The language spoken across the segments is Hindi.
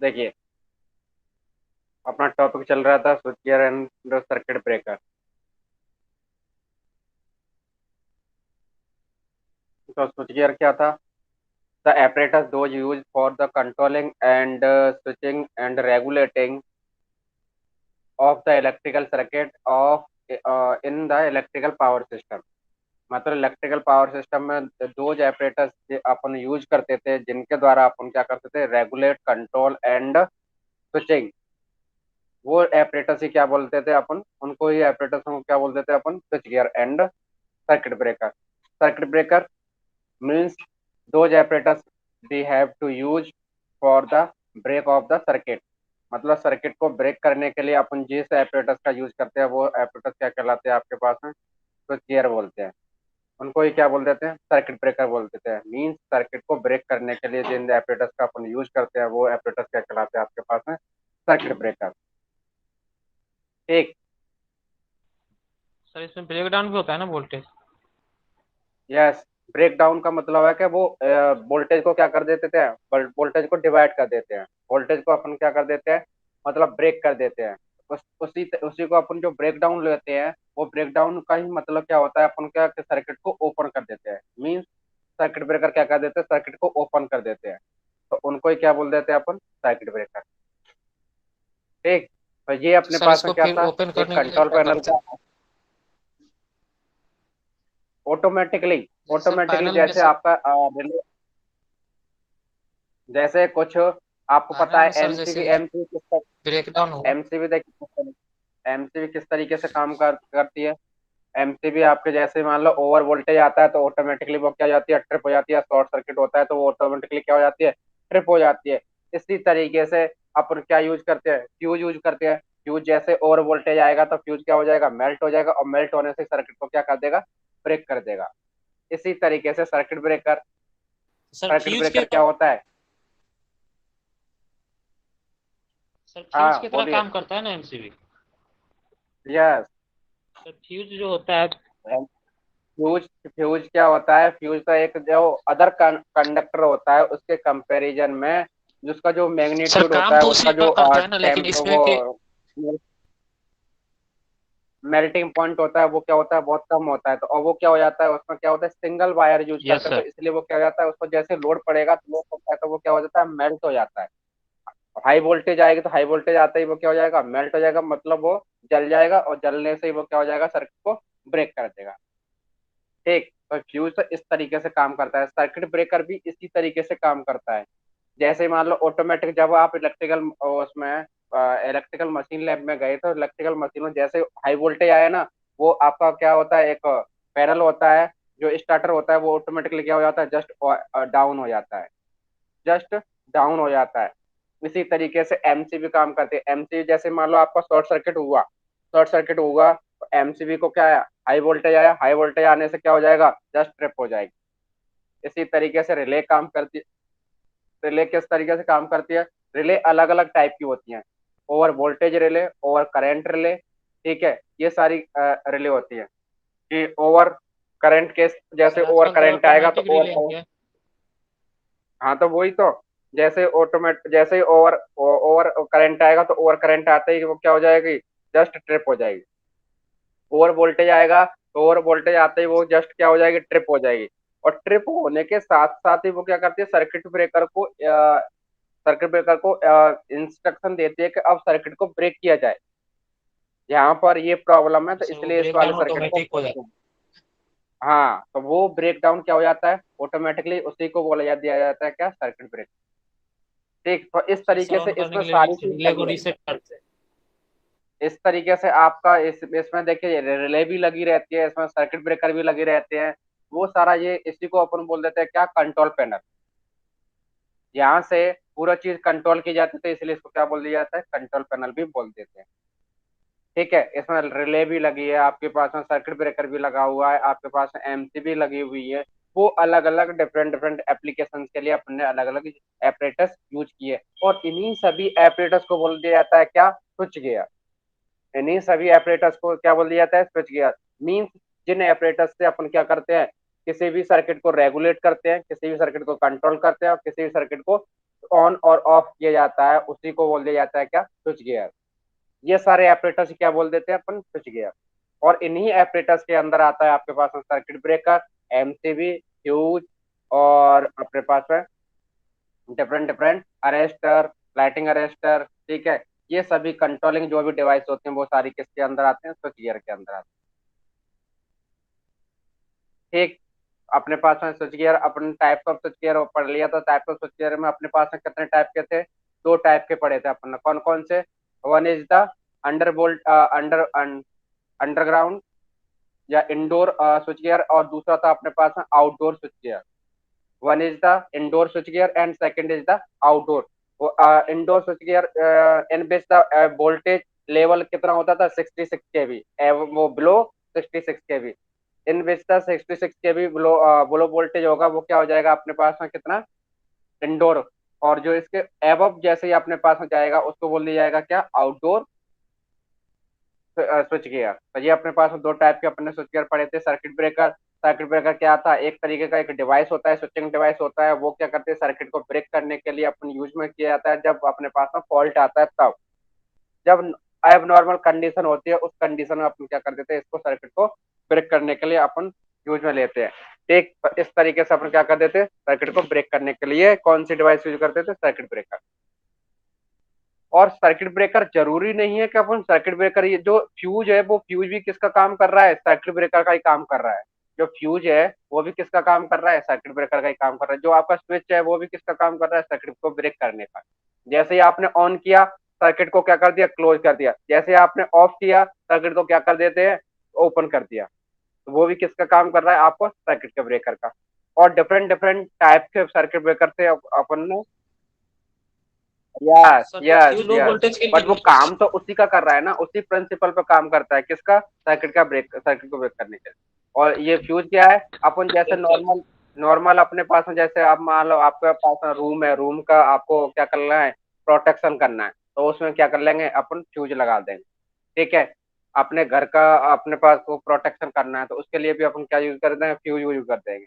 देखिए, अपना टॉपिक चल रहा था switch gear and circuit breaker. तो स्विच गियर क्या था? The apparatus those used for the controlling and switching and regulating of the electrical circuit of in the electrical power system। मतलब इलेक्ट्रिकल पावर सिस्टम में दो apparatus अपन यूज करते थे, जिनके द्वारा अपन क्या करते थे, रेगुलेट, कंट्रोल एंड स्विचिंग। वो apparatus ही क्या बोलते थे अपन, उनको ही apparatus को क्या बोलते थे अपन, switch gear and circuit breaker. Circuit breaker means those apparatus we have to use for the break of the circuit। मतलब सर्किट को ब्रेक करने के लिए अपन जिस apparatus का यूज करते हैं वो apparatus क्या कहलाते हैं आपके पास में, तो गियर बोलते हैं। उनको ही क्या बोल देते हैं, सर्किट ब्रेकर बोल देते हैं। मीन्स सर्किट को ब्रेक करने के लिए जिन apparatus का अपन यूज करते हैं वो apparatus क्या कहलाते हैं आपके पास में, सर्किट ब्रेकर। ठीक। सर इसमें ब्रेक डाउन भी होता है ना वोल्टेज? यस, ब्रेक डाउन का मतलब है कि वो वोल्टेज को क्या कर देते थे, वोल्टेज को डिवाइड कर देते हैं। वोल्टेज को अपन क्या कर देते हैं, मतलब ब्रेक कर देते हैं। उसी को अपन जो ब्रेक डाउन लेते हैं, वो ब्रेक डाउन का ही मतलब क्या होता है, अपन क्या सर्किट को ओपन कर देते हैं। मीन्स सर्किट ब्रेकर क्या कर देते हैं, सर्किट को ओपन कर देते हैं। तो उनको ही क्या बोल देते हैं अपन, सर्किट ब्रेकर। ठीक। तो ये अपने सर पास में इसको क्या फिर था, ओपन एक करने के लिए कंट्रोल क्या पैनल करते था। हैं? ऑटोमेटिकली, जैसे सर ऑटोमेटिकली पैनल में जैसे से आपका जैसे कुछ आपको पैनल पता है में सर एमसीबी, जैसे एमसीबी किस तरह, ब्रेक डाउन हुआ। एमसीबी देखिए, एमसीबी किस तरीके से काम करती है। एमसीबी आपके जैसे मान लो ओवर वोल्टेज आता है तो ऑटोमेटिकली वो क्या हो जाती है, ट्रिप हो जाती है। शॉर्ट सर्किट होता है तो वो ऑटोमेटिकली क्या हो जाती है, ट्रिप हो जाती है। इसी तरीके से अपन क्या यूज करते हैं, फ्यूज यूज करते हैं। फ्यूज जैसे ओवर वोल्टेज आएगा तो फ्यूज क्या हो जाएगा, मेल्ट हो जाएगा, और मेल्ट होने से सर्किट को क्या कर देगा, ब्रेक कर देगा। इसी तरीके से circuit breaker, sir circuit fuse के ब्रेकर क्या होता है। सर फ्यूज हाँ की तरह बोलिए। काम करता है ना एमसीबी? यस। सर फ्यूज जो होता है। फ्यूज, फ्यूज क्या होता है, फ्यूज का एक जो अदर कंडक्टर होता है उसके कंपैरिजन में, जिसका जो सर मैग्नीट्यूड होता काम है, तो उसका उसी का जो करता है ना, लेकिन टेम्प इसमें वो के। मेल्टिंग पॉइंट होता है, वो क्या होता है, बहुत कम होता है। तो और वो क्या हो जाता है, उसमें क्या होता है, सिंगल वायर यूज यस करते हैं, तो सर। इसलिए वो क्या हो जाता है, उसको जैसे लोड पड़ेगा तो वो होता है, तो वो क्या हो जाता है, मेल्ट हो जाता है। हाई वोल्टेज आएगी तो हाई वोल्टेज आते ही वो क्या हो जाएगा, मेल्ट हो जाएगा, मतलब वो जल जाएगा, और जलने से ही वो क्या हो जाएगा, सर्किट को ब्रेक कर देगा। ठीक। तो फ्यूज तो इस तरीके से काम करता है, सर्किट ब्रेकर भी इसी तरीके से काम करता है। जैसे मान लो ऑटोमेटिक, जब आप इलेक्ट्रिकल उसमें इलेक्ट्रिकल मशीन लैब में गए तो इलेक्ट्रिकल मशीन में जैसे हाई वोल्टेज आया ना, वो आपका क्या होता है, एक पैनल होता है जो स्टार्टर होता है, वो ऑटोमेटिकली क्या हो जाता है, जस्ट डाउन हो जाता है, जस्ट डाउन हो जाता है। इसी तरीके से एमसीबी काम करते हैं। एमसीबी जैसे मान लो आपका शॉर्ट सर्किट हुआ, शॉर्ट सर्किट हुआ तो एमसीबी को क्या आया, हाई वोल्टेज आया, हाई वोल्टेज आने से क्या हो जाएगा, जस्ट ट्रिप हो जाएगी। इसी तरीके से रिले काम करती है। रिले किस तरीके से काम करती है, रिले अलग अलग टाइप की होती हैं। Over voltage relay, over current relay. ठीक है, ये सारी रिले होती है कि ओवर करंट के, जैसे सर ओवर आजकल तो करंट आएगा तो ऑटोमेटिक रिले आ ओवर, गया। हाँ तो वही तो, जैसे ऑटोमेट जैसे ही ओवर ओवर करंट आएगा तो ओवर करंट आते ही वो क्या हो जाएगी, जस्ट ट्रिप हो जाएगी। ओवर वोल्टेज आएगा तो ओवर वोल्टेज आते ही वो जस्ट क्या हो जाएगी, ट्रिप हो जाएगी। और ट्रिप होने के साथ साथ ही वो क्या करती है, सर्किट ब्रेकर को इंस्ट्रक्शन देती है कि अब सर्किट को ब्रेक किया जाए। यहाँ पर ये प्रॉब्लम है, तो तो सर वो इसलिए इस ब्रेक वाले डाउन सर्किट को, ऑटोमेटिक हो जाता हाँ तो वो ब्रेक डाउन क्या हो जाता है ऑटोमेटिकली, उसी को दिया जाता है क्या, सर्किट ब्रेक। ठीक। तो इस है। तरीके सर से ऑन करने इसमें के लिए सारी चीज रिले को लगी है। रीसेट करते हैं। इस तरीके से आपका इसमें देखिए रिले भी लगी रहती है, इसमें सर्किट ब्रेकर भी लगे रहते हैं। वो सारा ये, इसी को अपन बोल देते हैं क्या, कंट्रोल पैनल। यहाँ से पूरा चीज कंट्रोल की जाती है, तो इसलिए इसको क्या बोल दिया जाता है, कंट्रोल पैनल भी बोल देते हैं। ठीक है, इसमें रिले भी लगी है आपके पास में, सर्किट ब्रेकर भी लगा हुआ है आपके पास में, एमसी लगी हुई है। वो अलग अलग डिफरेंट डिफरेंट एप्लीकेशन के लिए अपने अलग अलग एपरेटस यूज किए, और इन्हीं सभी एपरेटस को बोल दिया जाता है क्या, स्विच गियर। इन्हीं सभी एपरेटस को क्या बोल दिया जाता है, स्विच गियर। मीन्स जिन एपरेटस से अपन क्या करते हैं, किसी भी सर्किट को रेगुलेट करते हैं, किसी भी सर्किट को कंट्रोल करते हैं, और किसी भी सर्किट को ऑन और ऑफ किया जाता है उसी को बोल दिया जाता है क्या, स्विच गियर। ये सारे ऑपरेटर्स क्या बोल देते हैं अपन, स्विच गियर। और इन्हीं ऑपरेटर्स के अंदर आता है आपके पास सर्किट ब्रेकर, एमसीबी, फ्यूज, और अपने पास है different different arrester, lighting arrester. ठीक है, ये सभी कंट्रोलिंग जो भी डिवाइस होते हैं वो सारी किसके अंदर आते हैं, स्विच गियर के अंदर आते हैं। ठीक, अपने पास में स्विच गियर, अपन टाइप्स ऑफ स्विच गियर पढ़ लिया। तो टाइप्स ऑफ स्विच गियर में अपने पास में कितने टाइप के थे, दो टाइप के पढ़े थे अपन ने। कौन कौन से, one is the under bolt under underground या इंडोर स्विच गियर, और दूसरा था अपने पास में outdoor switch gear. One is the indoor switch gear and second is the outdoor. Indoor switch gear in which the voltage level कितना होता था, 66 केवी, वो below 66 kV. In which the 66 kV below below voltage होगा, वो क्या हो जाएगा अपने पास में कितना, इंडोर। और जो इसके एबव जैसे ही अपने पास में जाएगा उसको बोल दिया जाएगा क्या, आउटडोर स्विच गियर। तो ये अपने पास दो टाइप के अपने स्विच गियर पड़े थे। सर्किट ब्रेकर, सर्किट ब्रेकर क्या था, एक तरीके का एक डिवाइस होता है, स्विचिंग डिवाइस होता है। वो क्या करते हैं, सर्किट को ब्रेक करने के लिए अपन यूज में किया जाता है जब अपने पास में फॉल्ट आता है तब। जब एब नॉर्मल कंडीशन होती है उस कंडीशन में अपन क्या कर देते हैं, इसको सर्किट को ब्रेक करने के लिए अपन यूज में लेते हैं। ठीक, इस तरीके से अपन क्या कर देते हैं, सर्किट को ब्रेक करने के लिए कौन सी डिवाइस यूज करते थे, सर्किट ब्रेकर। और सर्किट ब्रेकर जरूरी नहीं है कि अपन सर्किट ब्रेकर, ये जो फ्यूज है वो फ्यूज भी किसका काम कर रहा है, सर्किट ब्रेकर का ही काम कर रहा है। जो फ्यूज है वो भी किसका काम कर रहा है, सर्किट ब्रेकर का ही काम कर रहा है। जो आपका स्विच है वो भी किसका काम कर रहा है, सर्किट को ब्रेक करने का। जैसे ही आपने ऑन किया, सर्किट को क्या कर दिया, क्लोज कर दिया। जैसे आपने ऑफ किया, सर्किट को क्या कर देते हैं, ओपन कर दिया। तो वो भी किसका काम कर रहा है, आपको सर्किट के ब्रेकर का। और डिफरेंट डिफरेंट टाइप के सर्किट ब्रेकर से अपन ने, यस सर ये यस फ्यूज लो यस। वोल्टेज के बट वो लिए। काम तो उसी का कर रहा है ना, उसी प्रिंसिपल पे काम करता है, किसका, सर्किट का ब्रेक, सर्किट को ब्रेक करने के लिए। और ये फ्यूज क्या है, अपन जैसे नॉर्मल नॉर्मल अपने पास में, जैसे आप मान लो आपके पास में रूम है, रूम का आपको क्या करना है, प्रोटेक्शन करना है, तो उसमें क्या कर लेंगे, अपन फ्यूज लगा देंगे। ठीक है, अपने घर का अपने पास को प्रोटेक्शन करना है तो उसके लिए भी अपन क्या यूज करते हैं, फ्यूज यूज कर देंगे।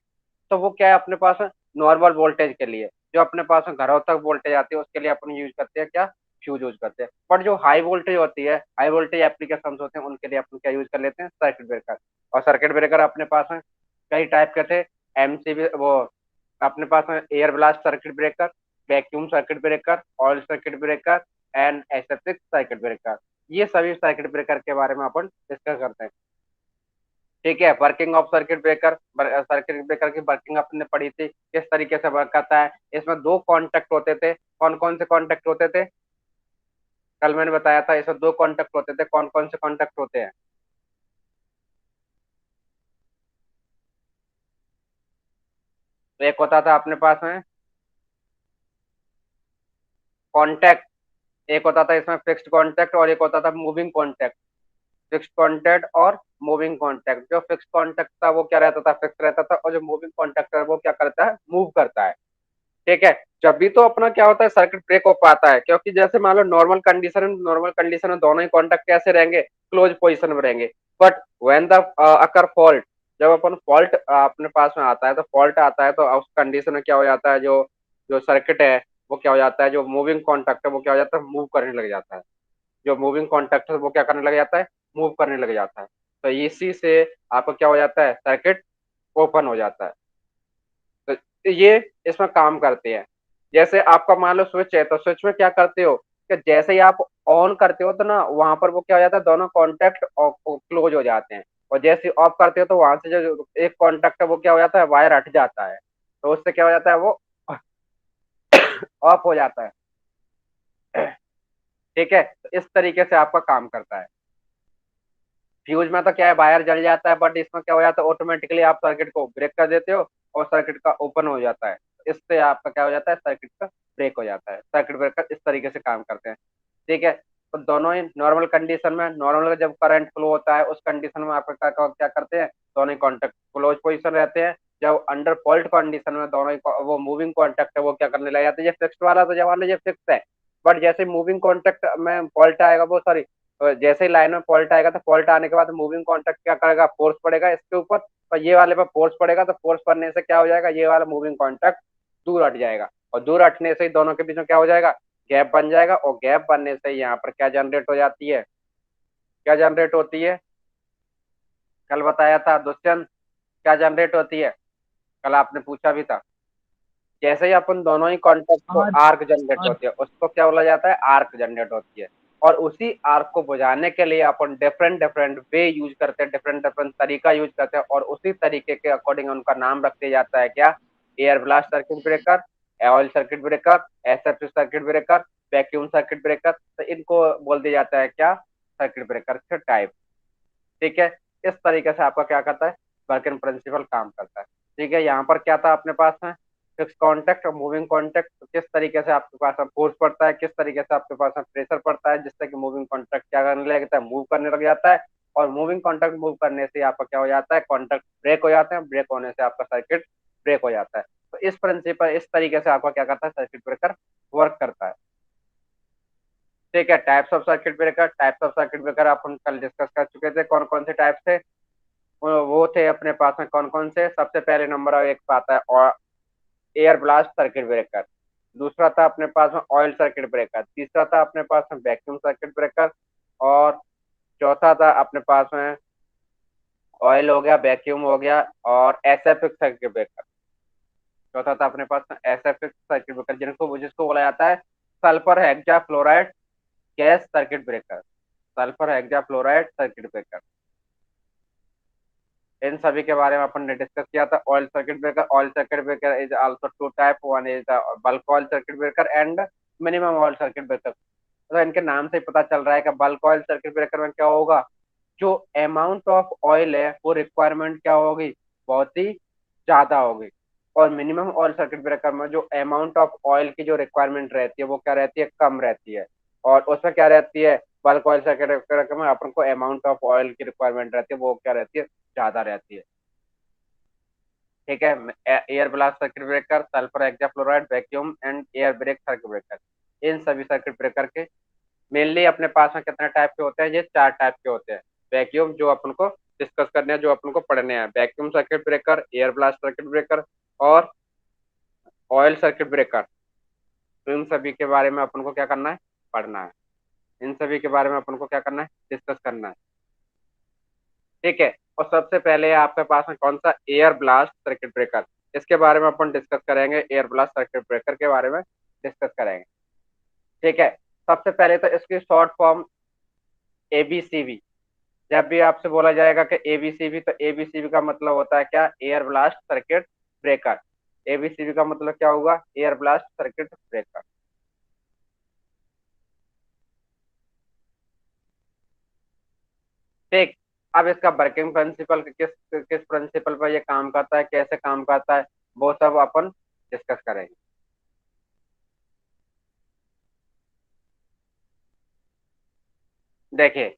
तो वो क्या है अपने पास नॉर्मल वोल्टेज के लिए, जो अपने पास में घरों तक वोल्टेज आती है उसके लिए अपन यूज करते हैं क्या, फ्यूज यूज करते हैं। बट जो हाई वोल्टेज होती है, हाई वोल्टेज एप्लीकेशन होते हैं, उनके लिए अपन क्या यूज कर लेते हैं, सर्किट ब्रेकर। और सर्किट ब्रेकर अपने पास में कई टाइप के थे। एमसीबी, वो अपने पास में air blast circuit breaker, vacuum circuit breaker, oil circuit breaker and aseptic circuit breaker. ये सभी सर्किट ब्रेकर के बारे में अपन डिस्कस करते हैं। ठीक है, working of circuit breaker, circuit breaker की वर्किंग अपने पढ़ी थी, किस तरीके से वर्क करता है। इसमें दो कॉन्टेक्ट होते थे, कौन कौन से कॉन्टेक्ट होते थे, कल मैंने बताया था, इसमें दो कॉन्टेक्ट होते थे, कौन कौन से कॉन्टेक्ट होते हैं। तो एक होता था अपने पास में कॉन्टेक्ट, एक होता था इसमें फिक्स्ड कॉन्टेक्ट, और एक होता था मूविंग कॉन्टेक्ट। फिक्स्ड कॉन्टेक्ट और मूविंग कॉन्टेक्ट। जो फिक्स्ड कॉन्टेक्ट था वो क्या रहता था, फिक्स रहता था, और जो मूविंग कॉन्टेक्ट है वो क्या करता है, मूव करता है। ठीक है, जब भी तो अपना क्या होता है, सर्किट ब्रेक हो पाता है, क्योंकि जैसे मान लो नॉर्मल कंडीशन में दोनों ही कॉन्टेक्ट कैसे रहेंगे, क्लोज पोजीशन में रहेंगे। But when the occur fault, जब अपन फॉल्ट अपने पास में आता है, तो फॉल्ट आता है तो उस कंडीशन में क्या हो जाता है, जो जो सर्किट है वो क्या हो जाता है, जो मूविंग कॉन्टेक्ट है वो क्या हो जाता है, मूव करने लग जाता है। जो मूविंग कॉन्टेक्ट है वो क्या करने लग जाता है, मूव करने लग जाता है। तो इसी से आपको क्या हो जाता है, सर्किट ओपन हो जाता है। तो ये इसमें काम करते हैं। जैसे आपका मान लो स्विच है, तो स्विच में क्या करते हो कि जैसे ही आप ऑन करते हो तो ना वहां पर वो क्या हो जाता है, दोनों कॉन्टेक्ट क्लोज हो जाते हैं। और जैसे ऑफ करते हो तो वहां से जो एक कॉन्टेक्ट है वो क्या हो जाता है, वायर हट जाता है। तो उससे क्या हो जाता है, वो ऑफ हो जाता है। ठीक है, तो इस तरीके से आपका काम करता है। फ्यूज में तो क्या है, वायर जल जाता है, बट इसमें क्या हो जाता है, ऑटोमेटिकली आप सर्किट को ब्रेक कर देते हो और सर्किट का ओपन हो जाता है। इससे आपका क्या हो जाता है, सर्किट का ब्रेक हो जाता है। सर्किट ब्रेकर इस तरीके से काम करते हैं। ठीक है, तो दोनों ही नॉर्मल कंडीशन में, नॉर्मल जब करंट फ्लो होता है उस कंडीशन में आपका क्या करते हैं, दोनों ही कॉन्टेक्ट क्लोज पोजिशन रहते हैं। जब अंडर फॉल्ट कंडीशन में दोनों ही वो मूविंग कॉन्टेक्ट है वो क्या करने लग जाते हैं, ये फिक्स्ड वाला तो जब वाला ये फिक्स है। बट जैसे मूविंग कॉन्टेक्ट में फॉल्ट आएगा, वो सॉरी, जैसे ही लाइन में फॉल्ट आएगा तो फॉल्ट आने के बाद मूविंग कॉन्टेक्ट क्या करेगा, फोर्स पड़ेगा इसके ऊपर, और ये वाले पर फोर्स पड़ेगा, तो फोर्स पड़ने से क्या हो जाएगा, ये वाला मूविंग कॉन्टेक्ट दूर हट जाएगा। और दूर हटने से ही दोनों के बीच में क्या हो जाएगा, गैप बन जाएगा, और गैप बनने से यहाँ पर क्या जनरेट हो जाती है, क्या जनरेट होती है, कल बताया था दुष्यंत, क्या जनरेट होती है, कल आपने पूछा भी था। जैसे ही अपन दोनों ही कॉन्टेक्ट को आर आर्क जनरेट आर होती है, उसको क्या बोला जाता है, आर्क जनरेट होती है। और उसी आर्क को बुझाने के लिए अपन डिफरेंट डिफरेंट वे यूज करते हैं, डिफरेंट डिफरेंट तरीका यूज करते हैं, और उसी तरीके के अकॉर्डिंग उनका नाम रख दिया जाता है क्या, air blast circuit breaker, oil circuit breaker, SFC circuit breaker, vacuum circuit breaker. तो इनको बोल दिया जाता है क्या, सर्किट ब्रेकर के टाइप। ठीक है, इस तरीके से आपका क्या करता है, वर्किंग प्रिंसिपल काम करता है। ठीक है, यहाँ पर क्या था अपने पास में, फिक्स कांटेक्ट और मूविंग कांटेक्ट। किस तरीके से आपके पास में फोर्स पड़ता है, किस तरीके से आपके पास में प्रेशर पड़ता है, जिससे कि मूविंग कांटेक्ट क्या करने लगता है, मूव करने लग जाता है। और मूविंग कांटेक्ट मूव करने से आपका क्या हो जाता है, कांटेक्ट ब्रेक हो जाते हैं, ब्रेक होने से आपका सर्किट ब्रेक हो जाता है। तो इस प्रिंसिपल, इस तरीके से आपका क्या करता है, सर्किट ब्रेकर वर्क करता है। ठीक है, types of circuit breaker, types of circuit breaker अपन कल डिस्कस कर चुके थे, कौन कौन से टाइप थे। वो थे अपने पास में कौन कौन से, सबसे पहले नंबर एक पे आता है और एयर ब्लास्ट सर्किट ब्रेकर। दूसरा था अपने पास में ऑयल सर्किट ब्रेकर। तीसरा था अपने पास में वैक्यूम सर्किट ब्रेकर। और चौथा था अपने पास में ऑयल हो गया, वैक्यूम हो गया, और एसएफएक्स सर्किट ब्रेकर। चौथा था अपने पास में एसएफएक्स सर्किट ब्रेकर, जिनको जिसको बोला जाता है sulphur hexa fluoride gas circuit breaker, sulphur hexa fluoride circuit breaker. इन सभी के बारे में अपन ने डिस्कस किया था। Oil circuit breaker, oil circuit breaker is also two type, one is bulk oil circuit breaker and minimum oil circuit breaker. तो इनके नाम से ही पता चल रहा है कि बल्क ऑयल सर्किट ब्रेकर में क्या होगा, जो अमाउंट ऑफ ऑयल है वो रिक्वायरमेंट क्या होगी, बहुत ही ज्यादा होगी। और मिनिमम ऑयल सर्किट ब्रेकर में जो अमाउंट ऑफ ऑयल की जो रिक्वायरमेंट रहती है वो क्या रहती है, कम रहती है। और उसमें क्या रहती है, बल्क ऑयल सर्किट ब्रेकर में अपन को अमाउंट ऑफ ऑयल की रिक्वायरमेंट रहती है, वो क्या रहती है, ज्यादा रहती है। ठीक है, air blast circuit breaker, sulphur hexafluoride, vacuum and air break circuit breaker. इन सभी सर्किट ब्रेकर के मेनली अपने पास में कितने टाइप के होते हैं, ये चार टाइप के होते हैं। वैक्यूम जो अपन को डिस्कस करने हैं, जो अपन को पढ़ने हैं, vacuum circuit breaker, air blast circuit breaker, और ऑयल सर्किट ब्रेकर। तो इन सभी के बारे में अपन को क्या करना है, पढ़ना है। इन सभी के बारे में अपन को क्या करना है, डिस्कस करना है। ठीक है, और सबसे पहले आपके पास में कौन सा, एयर ब्लास्ट सर्किट ब्रेकर। इसके बारे में अपन डिस्कस करेंगे, एयर ब्लास्ट सर्किट ब्रेकर के बारे में डिस्कस करेंगे। ठीक है, सबसे पहले तो इसकी शॉर्ट फॉर्म एबीसीबी। जब भी आपसे बोला जाएगा कि एबीसीबी, तो एबीसीबी का मतलब होता है क्या, एयर ब्लास्ट सर्किट ब्रेकर। एबीसीबी का मतलब क्या होगा, एयर ब्लास्ट सर्किट ब्रेकर। ठीक, अब इसका वर्किंग प्रिंसिपल किस किस प्रिंसिपल पर ये काम करता है, कैसे काम करता है, वो सब अपन डिस्कस करेंगे। देखिए,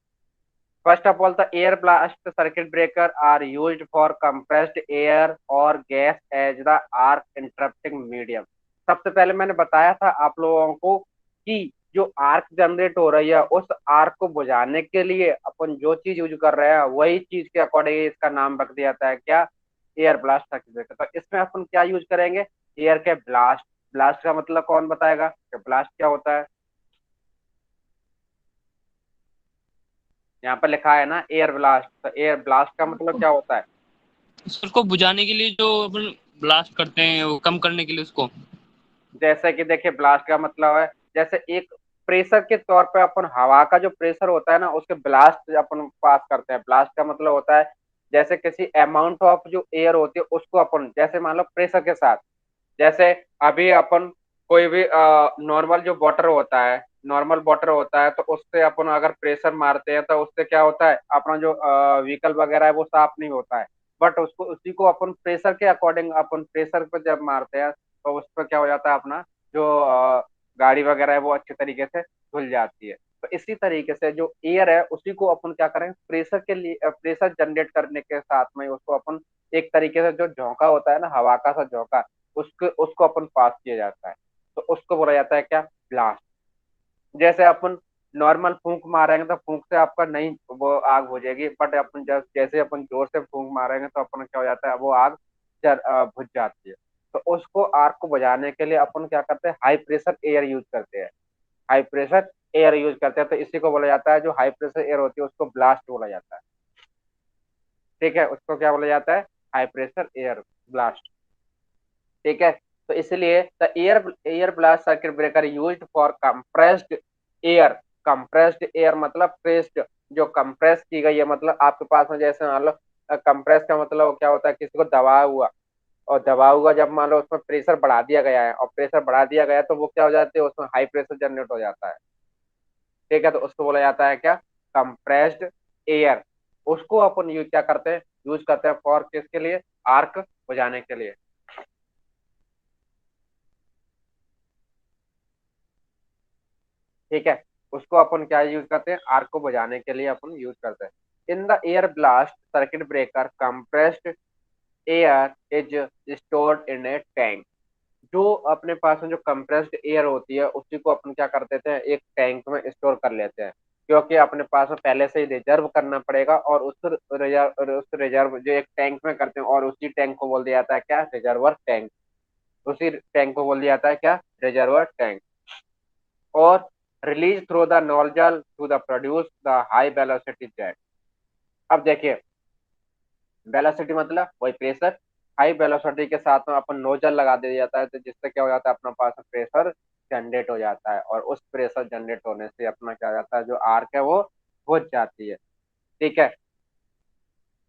first of all the air blast circuit breaker are used for compressed air और gas as the arc interrupting medium. सबसे पहले मैंने बताया था आप लोगों को कि जो आर्क जनरेट हो रही है, उस आर्क को बुझाने के लिए अपन जो चीज यूज कर रहे हैं वही चीज के अकॉर्डिंग इसका नाम रख दिया जाता है क्या, एयर ब्लास्ट सर्किट ब्रेकर। तो इसमें अपन क्या यूज करेंगे, एयर के ब्लास्ट। ब्लास्ट का मतलब कौन बताएगा कि ब्लास्ट क्या होता है, यहाँ पर लिखा है ना एयर ब्लास्ट, तो एयर ब्लास्ट का मतलब क्या होता है। उसको बुझाने के लिए जो अपन ब्लास्ट करते हैं वो कम करने के लिए उसको। जैसे कि देखिए, ब्लास्ट का मतलब है जैसे एक प्रेशर के तौर पे अपन हवा का जो प्रेशर होता है ना, उसके ब्लास्ट अपन पास करते हैं। ब्लास्ट का मतलब होता है जैसे किसी अमाउंट ऑफ जो एयर होती है उसको अपन, जैसे मान लो प्रेशर के साथ, जैसे अभी अपन कोई भी नॉर्मल जो वाटर होता है, नॉर्मल वाटर होता है, तो उससे अपन अगर प्रेशर मारते हैं तो उससे क्या होता है, अपना जो व्हीकल वगैरह है वो साफ नहीं होता है। बट उसको, उसी को अपन प्रेशर के अकॉर्डिंग अपन प्रेशर पे जब मारते हैं तो उस पर क्या हो जाता है, अपना जो गाड़ी वगैरह है वो अच्छे तरीके से धुल जाती है। तो इसी तरीके से जो एयर है उसी को अपन क्या करें, प्रेशर के लिए प्रेशर जनरेट करने के साथ में उसको अपन एक तरीके से जो झोंका होता है ना, हवा का सा झोंका, उसको उसको अपन पास किया जाता है। तो उसको बोला जाता है क्या, ब्लास्ट। जैसे अपन नॉर्मल फूंक मारेंगे तो फूंक से आपका नहीं वो आग हो जाएगी, बट अपन जैसे अपन जोर से फूंक मारेंगे तो अपन क्या हो जाता है, वो आग बुझ जाती है। तो उसको आर्क को बुझाने के लिए अपन क्या करते हैं, हाई प्रेशर एयर यूज करते हैं। हाई प्रेशर एयर यूज करते हैं, तो इसी को बोला जाता है, जो हाई प्रेशर एयर होती है उसको ब्लास्ट बोला जाता है। ठीक है, उसको क्या बोला जाता है, हाई प्रेशर एयर ब्लास्ट। ठीक है, तो इसलिए the air air blast circuit breaker used for compressed air. Compressed air मतलब प्रेस्ड, जो कंप्रेस की गई है, मतलब आपके पास में जैसे मान लो, कंप्रेस का मतलब क्या होता है, किसी को दबाया हुआ, और दबाया हुआ जब मान लो उसमें प्रेशर बढ़ा दिया गया है, और प्रेशर बढ़ा दिया गया है, तो वो क्या हो जाती है, उसमें हाई प्रेशर जनरेट हो जाता है। ठीक है, तो उसको बोला जाता है क्या, कंप्रेस्ड एयर। उसको अपन यूज क्या करते हैं, यूज करते हैं फॉर किसके लिए, आर्क बुझाने के लिए। ठीक है, उसको अपन क्या यूज करते हैं, आर्क को बुझाने के लिए अपन यूज करते हैं। In the air blast circuit breaker compressed air is stored in A tank. जो अपने पास में जो कंप्रेस्ड एयर होती है, उसी को अपन क्या कर देते हैं, एक टैंक में स्टोर कर लेते हैं। क्योंकि अपने पास में पहले से ही रिजर्व करना पड़ेगा, और उस रिजर्व जो एक टैंक में करते हैं, और उसी टैंक को बोल दिया जाता है क्या, रिजर्वर टैंक। उसी टैंक को बोल दिया जाता है क्या, रिजर्वर टैंक। और release through the nozzle to the produce the high velocity jet. अब देखिए, वेलोसिटी मतलब वही प्रेशर, हाई वेलोसिटी के साथ में अपन नोजल लगा दिया जाता है, तो जिससे क्या हो जाता है, अपना पास प्रेशर जनरेट हो जाता है, और उस प्रेशर जनरेट होने से अपना क्या हो जाता है, जो आर्क है वो बुझ जाती है। ठीक है,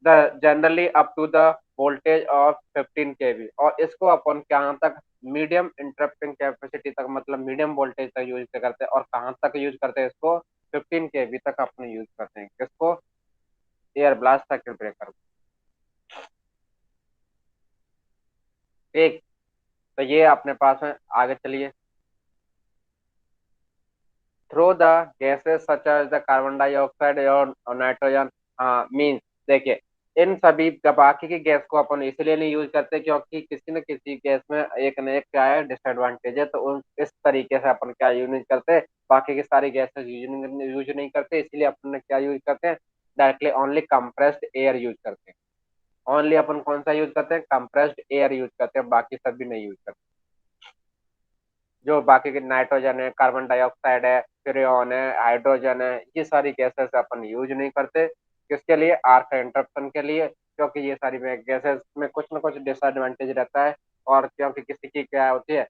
the generally up to the voltage of 15 kV, और इसको अपन कहाँ तक, मीडियम इंटरप्टिंग कैपेसिटी तक, मतलब मीडियम वोल्टेज तक यूज करते हैं। और कहाँ तक यूज करते हैं इसको, 15 kV तक अपन यूज करते हैं, किसको, एयर ब्लास्ट सर्किट ब्रेकर। ठीक, तो ये अपने पास है, आगे चलिए। Through the gases such as the carbon dioxide और नाइट्रोजन, मीन्स, देखिए, इन सभी बाकी की गैस को अपन इसलिए नहीं यूज करते, क्योंकि किसी न किसी गैस में एक न एक क्या है, डिसएडवांटेज है, तो इस तरीके से अपन क्या यूज नहीं करते, बाकी की सारी गैसेस यूज नहीं करते, इसलिए अपन क्या यूज करते हैं, directly only compressed air use करते हैं। ओनली अपन कौन सा यूज करते हैं, कंप्रेस्ड एयर यूज करते हैं, बाकी सब भी नहीं यूज करते। जो बाकी के नाइट्रोजन है, कार्बन डाइऑक्साइड है, फ्रेन है, हाइड्रोजन है, ये सारी गैसेस अपन यूज नहीं करते, किसके लिए, आर्क इंटरप्शन के लिए। क्योंकि ये सारी गैसेस में कुछ ना कुछ डिसएडवांटेज रहता है, और क्योंकि किसी की क्या होती है,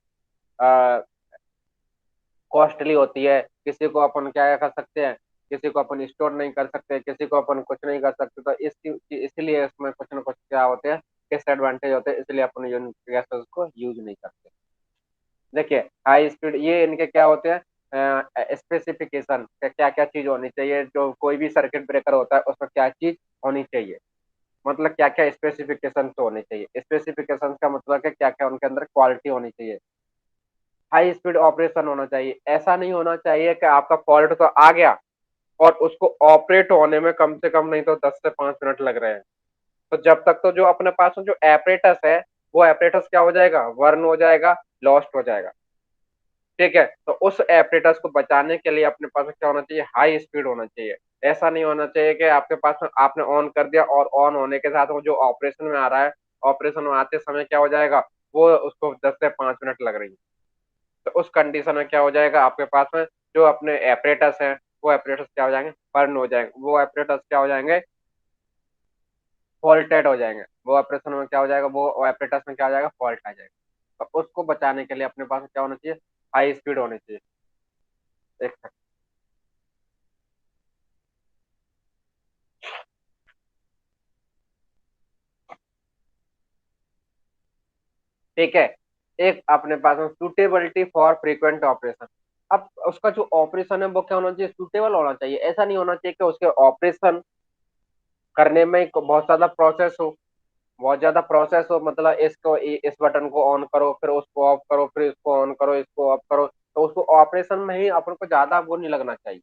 कॉस्टली होती है, किसी को अपन क्या कर सकते हैं, किसी को अपन स्टोर नहीं कर सकते, किसी को अपन कुछ नहीं कर सकते, तो इसलिए इसमें कुछ ना कुछ क्या होते हैं, डिसएडवांटेज होते हैं, इसलिए अपन गैसेस को यूज नहीं करते। देखिए, हाई स्पीड, ये इनके क्या होते हैं, स्पेसिफिकेशन, क्या क्या चीज होनी चाहिए, जो कोई भी सर्किट ब्रेकर होता है उसमें क्या चीज होनी चाहिए, मतलब क्या क्या स्पेसिफिकेशन होनी चाहिए। स्पेसिफिकेशन का मतलब है क्या क्या उनके अंदर क्वालिटी होनी चाहिए। हाई स्पीड ऑपरेशन होना चाहिए, ऐसा नहीं होना चाहिए कि आपका फॉल्ट तो आ गया, और उसको ऑपरेट होने में कम से कम नहीं तो 10 से 5 मिनट लग रहे हैं। तो जब तक तो जो अपने पास में जो एपरेटस है, वो एपरेटस क्या हो जाएगा, वर्न हो जाएगा, लॉस्ट हो जाएगा। ठीक है, तो उस एपरेटस को बचाने के लिए अपने पास क्या होना चाहिए, हाई स्पीड होना चाहिए। ऐसा नहीं होना चाहिए कि आपके पास में आपने ऑन कर दिया, और ऑन होने के साथ वो जो ऑपरेशन में आ रहा है, ऑपरेशन में आते समय क्या हो जाएगा, वो उसको 10 से 5 मिनट लग रही है। तो उस कंडीशन में क्या हो जाएगा, आपके पास में जो अपने एपरेटस है, वो एपरेटस क्या हो जाएंगे, बर्न हो जाएंगे, वो एपरेटस क्या हो जाएंगे, फॉल्टेड हो जाएंगे, वो ऑपरेशन में क्या हो जाएगा, वो एपरेटस में क्या हो जाएगा, फॉल्ट आ जाएगा। तो उसको बचाने के लिए अपने पास क्या होना चाहिए, हाई स्पीड होनी चाहिए। एक सेकंड। ठीक है, एक अपने पास में सुटेबिलिटी फॉर फ्रीक्वेंट ऑपरेशन। अब उसका जो ऑपरेशन है वो क्या होना चाहिए, सुटेबल होना चाहिए। ऐसा नहीं होना चाहिए कि उसके ऑपरेशन करने में बहुत ज्यादा प्रोसेस हो, बहुत ज्यादा प्रोसेस हो, मतलब इसको इस बटन को ऑन करो, फिर उसको ऑफ करो, फिर इसको ऑन करो, इसको ऑफ करो, तो उसको ऑपरेशन में ही अपन को ज्यादा वो नहीं लगना चाहिए।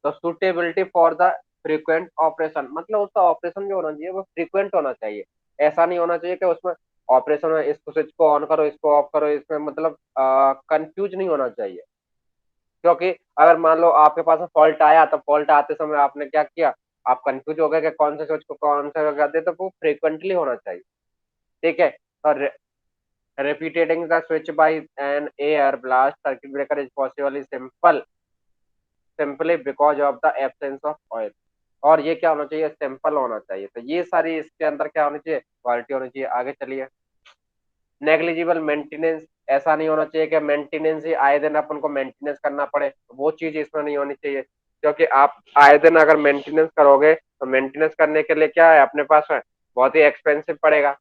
तो suitability for the frequent operation मतलब उसका ऑपरेशन जो होना चाहिए वो फ्रीक्वेंट होना चाहिए। ऐसा नहीं होना चाहिए कि उसमें ऑपरेशन में इसको स्विच को ऑन करो, इसको ऑफ करो, इसमें मतलब कंफ्यूज नहीं होना चाहिए। क्योंकि अगर मान लो आपके पास फॉल्ट आया, तो फॉल्ट आते समय आपने क्या किया, आप कंफ्यूज हो गए कि कौन से स्विच को कौन से करते, तो वो फ्रीक्वेंटली होना चाहिए। ठीक है, और repeating the switch by an air blast circuit breaker is possibly simply because of the absence of oil। और ये क्या होना चाहिए, सिंपल होना चाहिए। तो ये सारी इसके अंदर क्या होनी चाहिए, क्वालिटी होनी चाहिए। आगे चलिए, नेग्लिजिबल मेंटेनेंस, ऐसा नहीं होना चाहिए कि मेंटेनेंस ही आए दिन अपन को मेंटेनेंस करना पड़े, वो चीज इसमें नहीं होनी चाहिए। क्योंकि आप आए दिन अगर मेंटेनेंस करोगे तो मेंटेनेंस करने के लिए क्या है अपने पास में, बहुत ही एक्सपेंसिव पड़ेगा।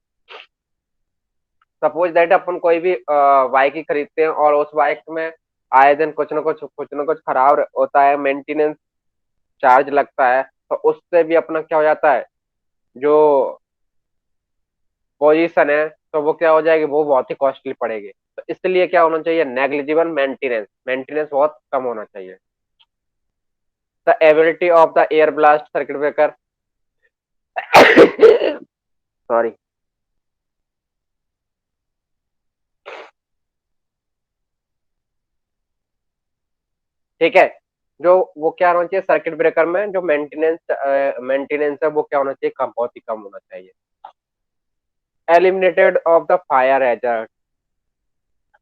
सपोज दैट अपन कोई भी बाइक ही खरीदते हैं और उस बाइक में आए दिन कुछ ना कुछ खराब होता है, मेंटेनेंस चार्ज लगता है, तो उससे भी अपना क्या हो जाता है, जो पोजीशन है तो वो क्या हो जाएगी, वो बहुत ही कॉस्टली पड़ेगी। तो इसलिए क्या होना चाहिए, नेग्लिजिबल मेंटेनेंस, मेंटेनेंस बहुत कम होना चाहिए। The ability of the air blast circuit breaker, sorry, ठीक है। जो वो क्या होना चाहिए सर्किट ब्रेकर में, जो मेंटेनेंस है वो क्या होना चाहिए, कम, बहुत ही कम होना चाहिए। Eliminated of the fire hazard,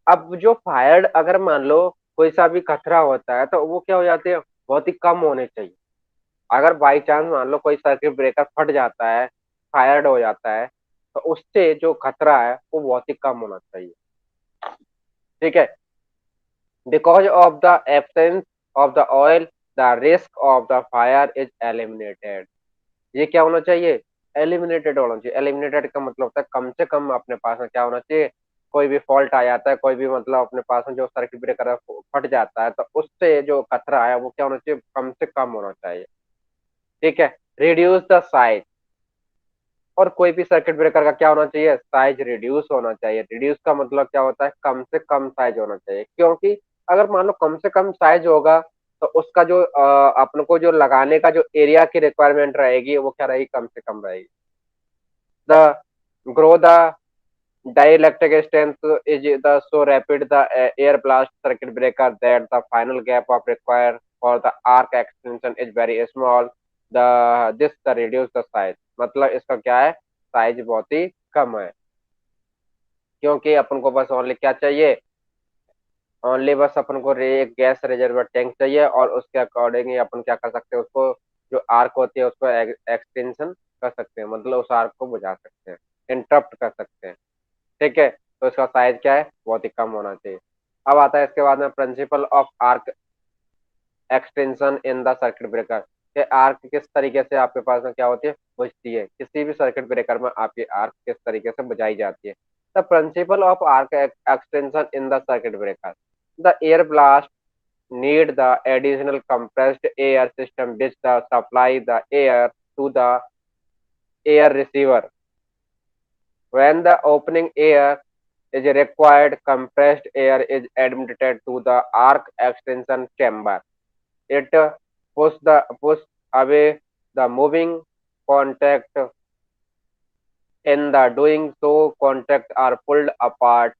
अब जो फायर अगर मान लो कोई सा भी खतरा होता है तो वो क्या हो जाते हैं, बहुत ही कम होने चाहिए। अगर बाई चांस मान लो कोई सर्किट ब्रेकर फट जाता है, फायर्ड हो जाता है, तो उससे जो खतरा है वो बहुत ही कम होना चाहिए। ठीक है, because of the absence of the oil the risk of the fire is eliminated. ये क्या होना चाहिए, एलिमिनेटेड होना चाहिए। एलिमिनेटेड का मतलब होता है कम से कम अपने पास में क्या होना चाहिए, कोई भी फॉल्ट आ जाता है, कोई भी मतलब अपने पास में जो सर्किट ब्रेकर है फट जाता है, तो उससे जो खतरा है वो क्या होना चाहिए, कम से कम होना चाहिए। ठीक है, रिड्यूस द साइज, और कोई भी सर्किट ब्रेकर का क्या होना चाहिए, साइज रिड्यूस होना चाहिए। रिड्यूस का मतलब क्या होता है, कम से कम साइज होना चाहिए। क्योंकि अगर मान लो कम से कम साइज होगा तो उसका जो अपन को जो लगाने का जो एरिया की रिक्वायरमेंट रहेगी वो क्या रहेगी, कम से कम रहेगी। The grow the dielectric strength is the so rapid the air blast circuit breaker that the final gap of required for the arc extension is very small, the this the reduce the size। मतलब इसका क्या है, साइज बहुत ही कम है। क्योंकि अपन को बस ओनली क्या चाहिए, ओनली बस अपन को एक गैस रिजर्वर टैंक चाहिए, और उसके अकॉर्डिंग ही अपन क्या कर सकते हैं, उसको जो आर्क होती है उसको एक्सटेंशन कर सकते हैं, मतलब उस आर्क को बुझा सकते हैं, इंटरप्ट कर सकते हैं। ठीक है, तो इसका साइज क्या है, बहुत ही कम होना चाहिए। अब आता है इसके बाद में principle of arc extension in the circuit breaker, कि आर्क किस तरीके से आपके पास में क्या होती है, बुझती है। किसी भी सर्किट ब्रेकर में आपकी आर्क किस तरीके से बुझाई जाती है। The principle of arc extension in the circuit breaker, the air blast need the additional compressed air system which the supply the air to the air receiver when the opening air is required, compressed air is admitted to the arc extension chamber. It push away the moving contact. In the doing so, contacts are pulled apart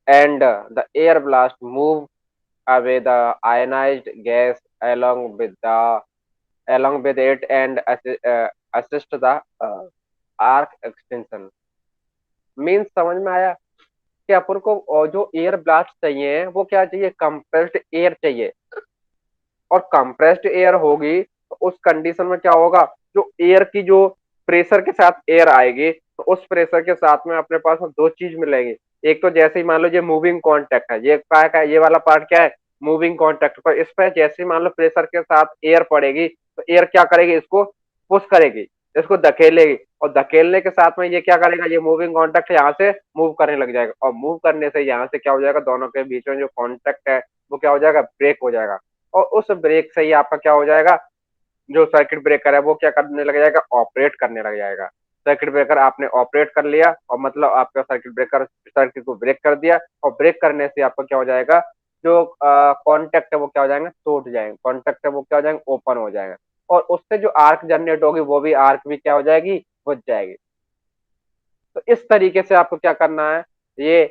and the air blast move away the ionized gas along with it and assist the arc extension। Means समझ में आया कि अपन को जो एयर ब्लास्ट चाहिए वो क्या चाहिए, कंप्रेस्ड एयर चाहिए। और कंप्रेस्ड एयर होगी तो उस कंडीशन में क्या होगा, जो एयर की जो प्रेशर के साथ एयर आएगी तो उस प्रेशर के साथ में अपने पास में दो चीज मिलेगी। एक तो जैसे ही मान लो ये मूविंग कॉन्टेक्ट है, ये क्या है, ये वाला पार्ट क्या है, मूविंग कॉन्टेक्ट पर। इस पर जैसे ही मान लो प्रेशर के साथ एयर पड़ेगी तो एयर क्या करेगी, इसको पुश करेगी, इसको धकेलेगी, और धकेलने के साथ में ये क्या करेगा, ये मूविंग कॉन्टेक्ट यहाँ से मूव करने लग जाएगा, और मूव करने से यहाँ से क्या हो जाएगा, दोनों के बीच में जो कॉन्टेक्ट है वो क्या हो जाएगा, ब्रेक हो जाएगा। और उस ब्रेक से ही आपका क्या हो जाएगा, जो सर्किट ब्रेकर है वो क्या करने लग जाएगा, ऑपरेट करने लग जाएगा। सर्किट ब्रेकर आपने ऑपरेट कर लिया और मतलब आपका सर्किट ब्रेकर सर्किट को ब्रेक कर दिया, और ब्रेक करने से आपका क्या हो जाएगा, जो कॉन्टेक्ट है वो क्या हो जाएंगे, टूट जाएंगे, कॉन्टेक्ट है वो क्या हो जाएंगे, ओपन हो जाएगा, और उससे जो आर्क जनरेट होगी वो भी आर्क भी क्या हो जाएगी, बुझ जाएगी। तो इस तरीके से आपको क्या करना है, ये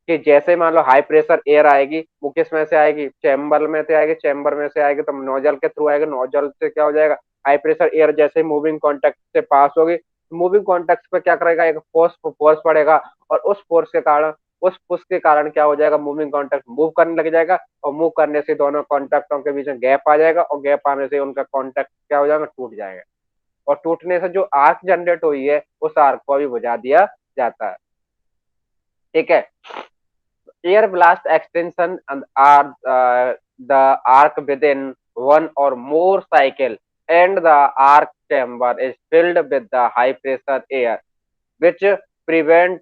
कि जैसे मान लो हाई प्रेशर एयर आएगी वो किस में से आएगी, चैम्बर में से आएगी, चैम्बर में से आएगी तो नोजल के थ्रू आएगी, नोजल से क्या हो जाएगा, हाई प्रेशर एयर जैसे मूविंग कॉन्टेक्ट से पास होगी मूविंग कॉन्टेक्ट पे क्या करेगा, एक फोर्स फोर्स पड़ेगा, और उस फोर्स के कारण, उस पुश के कारण क्या हो जाएगा, मूविंग कॉन्टेक्ट मूव करने लग जाएगा, और मूव करने से दोनों कॉन्टेक्टों के बीच में गैप आ जाएगा, और गैप आने से उनका कॉन्टेक्ट क्या हो जाएगा, टूट जाएगा, और टूटने से जो आर्क जनरेट हुई है उस आर्क को भी बुझा दिया जाता है। ठीक है। Air blast extension and are the arc within one or more cycle, and the arc chamber is filled with the high pressure air, which prevent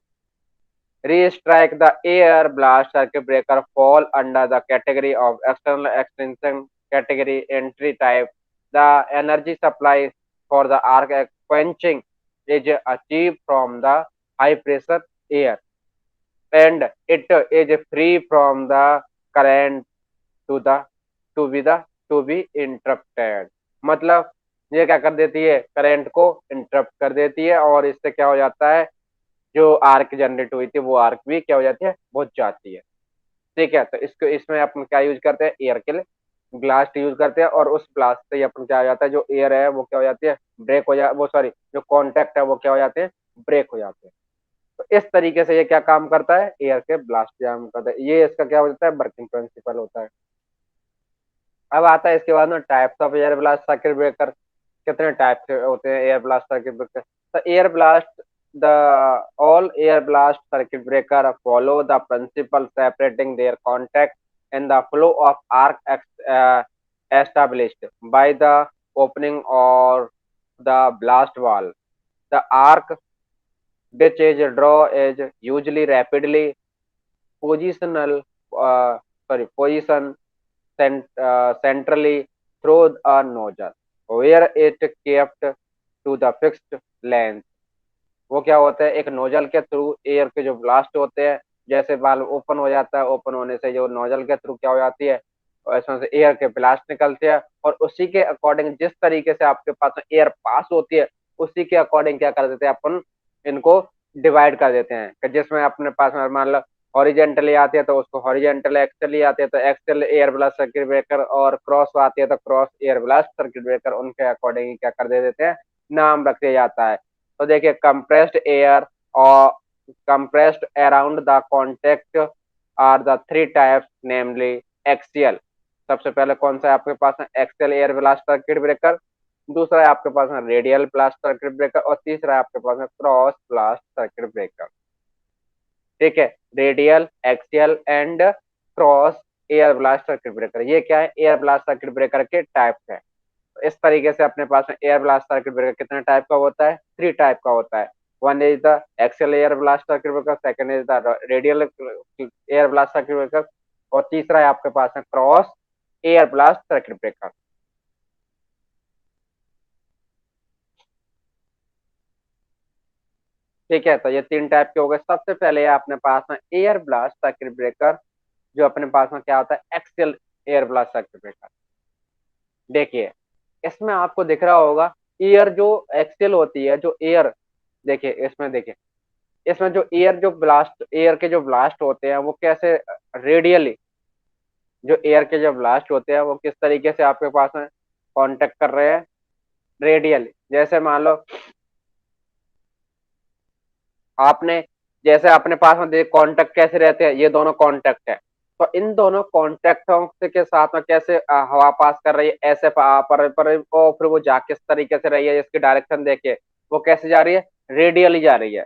re-strike. The air blast circuit breaker fall under the category of external extension category entry type. The energy supply for the arc quenching is achieved from the high pressure air, and it is free from the current to the to be interrupted। मतलब ये क्या कर देती है, करंट को इंटरप्ट कर देती है, और इससे क्या हो जाता है, जो आर्क जनरेट हुई थी वो आर्क भी क्या हो जाती है, बुझ जाती है। ठीक है, तो इसको इसमें अपन क्या यूज करते हैं, एयर के लिए ब्लास्ट यूज करते हैं, और उस ब्लास्ट से अपन क्या हो जाता है, जो एयर है वो क्या हो जाती है, ब्रेक हो जा वो सॉरी जो कॉन्टेक्ट है वो क्या हो जाते हैं, ब्रेक हो जाते हैं। तो इस तरीके से ये क्या काम करता है, एयर के ब्लास्ट जाम करता है, ये इसका क्या होता है, वर्किंग प्रिंसिपल होता है। अब आता है इसके बाद में types of air blast circuit breaker. कितने टाइप के होते हैं एयर ब्लास्ट सर्किट ब्रेकर? तो air blast, the all air blast circuit breaker follow the principle separating their contact in the flow of arc established by the opening or the blast valve. The arc which is draw is usually rapidly positional position centrally through a nozzle where it kept to the fixed length। वो क्या होता है, एक नोजल के थ्रू एयर के जो ब्लास्ट होते हैं, जैसे वाल्व ओपन हो जाता है, ओपन होने से जो नोजल के थ्रू क्या हो जाती है, इसमें से एयर के ब्लास्ट निकलते हैं, और उसी के अकॉर्डिंग जिस तरीके से आपके पास एयर पास होती है उसी के अकॉर्डिंग क्या कर देते हैं अपन, इनको डिवाइड कर देते हैं, कि जिसमें अपने पास में मान लो हॉरिजेंटली आती है तो उसको हॉरिजेंटल एक्सली आती है तो axial air blast circuit breaker, और क्रॉस आती है तो cross air blast circuit breaker, उनके अकॉर्डिंग क्या कर दे देते हैं, नाम रख दिया जाता है। तो देखिए कंप्रेस्ड एयर और compressed around the contact are the three types namely axial. सबसे पहले कौन सा है आपके पास है, axial air blast circuit breaker, दूसरा है आपके पास है रेडियल ब्लास्ट सर्किट ब्रेकर, और तीसरा है आपके पास है क्रॉस ब्लास्ट सर्किट ब्रेकर। ठीक है, radial, axial and cross air blast circuit breaker, ये क्या है, एयर ब्लास्ट सर्किट ब्रेकर के टाइप्स है। इस तरीके से अपने पास में एयर ब्लास्ट सर्किट ब्रेकर कितने टाइप का होता है, थ्री टाइप का होता है। One is the axial air blast circuit breaker, second is the radial air blast circuit breaker, और तीसरा है आपके पास में cross air blast circuit breaker. ठीक है, तो ये तीन टाइप के हो गए। सबसे पहले है अपने पास में एयर ब्लास्ट सर्किट ब्रेकर, जो अपने पास में क्या होता है, axial air blast circuit breaker. देखिए इसमें आपको दिख रहा होगा, एयर जो एक्सियल होती है, जो एयर, देखिए इसमें देखिए, इसमें जो एयर जो ब्लास्ट एयर के जो ब्लास्ट होते हैं वो कैसे, रेडियली, जो एयर के जो ब्लास्ट होते हैं वो किस तरीके से आपके पास में कांटेक्ट कर रहे हैं, रेडियली। जैसे मान लो आपने, जैसे अपने पास में देख कांटेक्ट कैसे रहते हैं, ये दोनों कांटेक्ट है, तो इन दोनों कांटेक्टों के साथ में कैसे हवा पास कर रही है, ऐसे पर और फिर वो जा किस तरीके से रही है, इसकी डायरेक्शन देखिए, वो कैसे जा रही है, रेडियली जा रही है।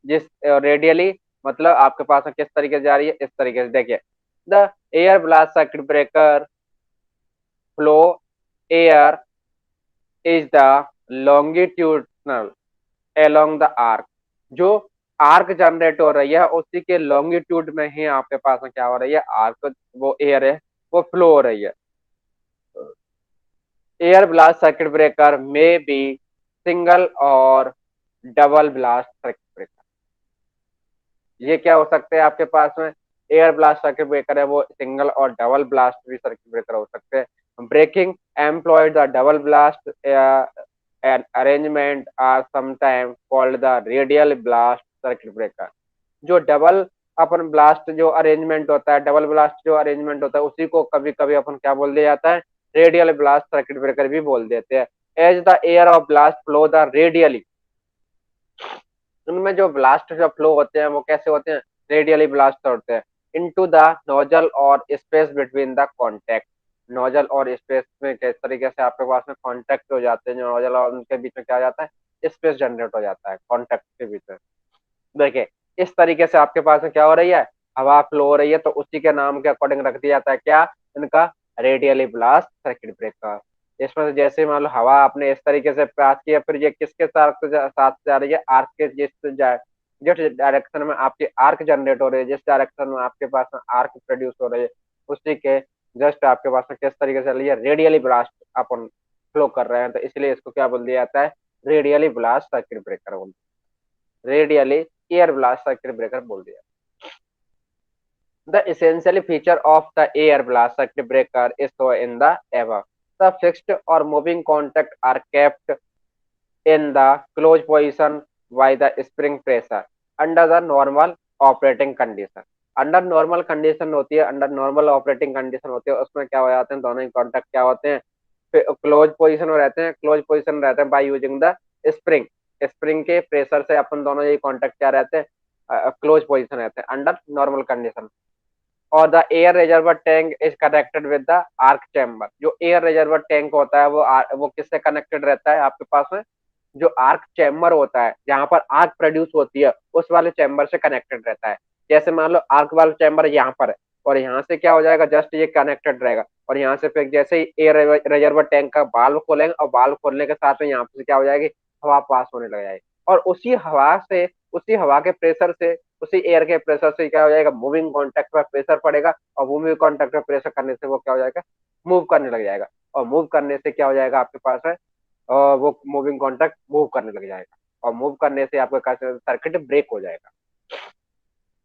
जिस रेडियली मतलब आपके पास में किस तरीके से जा रही है, इस तरीके से देखिए, the air blast circuit breaker flow air is the longitudinal along the arc. जो आर्क जनरेट हो रही है उसी के लॉन्गिट्यूड में ही आपके पास में क्या हो रही है, आर्क वो एयर है वो फ्लो हो रही है। एयर ब्लास्ट सर्किट ब्रेकर में बी सिंगल और डबल ब्लास्ट सर्किट ब्रेकर। ये क्या हो सकते हैं आपके पास में, एयर ब्लास्ट सर्किट ब्रेकर है वो सिंगल और डबल ब्लास्ट भी सर्किट ब्रेकर हो सकते हैं। Breaking employed the double blast arrangement are sometime called the radial blast circuit breaker. जो डबल अपन ब्लास्ट जो अरेंजमेंट होता है, डबल ब्लास्ट जो अरेंजमेंट होता है उसी को कभी कभी अपन क्या बोल दिया जाता है, रेडियल ब्लास्ट सर्किट ब्रेकर भी बोल देते हैं। As the air of blast flow the radially, उनमें जो ब्लास्ट जो फ्लो होते हैं वो कैसे होते हैं, रेडियली ब्लास्ट होते हैं इनटू द नोजल और space between the contact. Nozzle और स्पेस में किस तरीके से आपके पास में कॉन्टेक्ट हो जाते हैं, जो नोजल और उनके बीच में क्या हो जाता है, स्पेस जनरेट हो जाता है कॉन्टेक्ट के बीच में। देखिए इस तरीके से आपके पास में क्या हो रही है, हवा फ्लो हो रही है, तो उसी के नाम के अकॉर्डिंग रख दिया जाता है क्या, इनका रेडियली ब्लास्ट सर्किट ब्रेकर। इसमें से जैसे मान लो हवा आपने इस तरीके से पास किया, फिर ये किसके साथ जा रही है, आर्क के जिस डायरेक्शन में आपकी आर्क जनरेट हो रही है, जिस डायरेक्शन में आपके पास में आर्क प्रोड्यूस हो रही है, उसी के जस्ट आपके पास में किस तरीके से चल रही है, रेडियली ब्लास्ट अपन फ्लो कर रहे हैं, तो इसलिए इसको क्या बोल दिया जाता है, रेडियली ब्लास्ट सर्किट ब्रेकर बोल, radially air blast circuit breaker बोल दिया। The essential feature of the air blast circuit breaker is shown in the above. The fixed or moving contact are kept in the closed position by the spring pressure under the normal operating condition. Under normal condition होती है, अंडर नॉर्मल ऑपरेटिंग कंडीशन होती है, उसमें क्या हो जाते हैं, दोनों ही कॉन्टेक्ट क्या होते हैं, क्लोज पोजीशन में रहते हैं, क्लोज पोजीशन रहते हैं by using the spring. Spring के प्रेशर से अपन दोनों ये कॉन्टेक्ट क्या रहते हैं, क्लोज पोजीशन रहते हैं अंडर नॉर्मल कंडीशन। और the air reservoir tank is connected with the arc chamber. जो एयर रिजर्वर टैंक होता है वो किससे कनेक्टेड रहता है आपके पास में, जो आर्क चैम्बर होता है जहां पर आर्क प्रोड्यूस होती है उस वाले चैम्बर से कनेक्टेड रहता है। जैसे मान लो आर्क वाला चैम्बर यहाँ पर है, और यहाँ से क्या हो जाएगा, जस्ट ये कनेक्टेड रहेगा, और यहाँ से फिर जैसे ही एयर रिजर्वर टैंक का वाल्व खोलेंगे, और वाल्व खोलने के साथ में यहाँ से क्या हो जाएगी, हवा पास होने लग जाएगी, और उसी हवा के प्रेशर से, उसी एयर के प्रेशर से क्या हो जाएगा, मूविंग कॉन्टैक्ट पर प्रेशर पड़ेगा, और मूविंग कॉन्टैक्ट पर प्रेशर करने से वो क्या हो जाएगा, मूव करने लग जाएगा, और मूव करने से क्या हो जाएगा आपके पास है, वो मूविंग कॉन्टैक्ट मूव करने लग जाएगा, और मूव करने से आपका सर्किट ब्रेक हो जाएगा।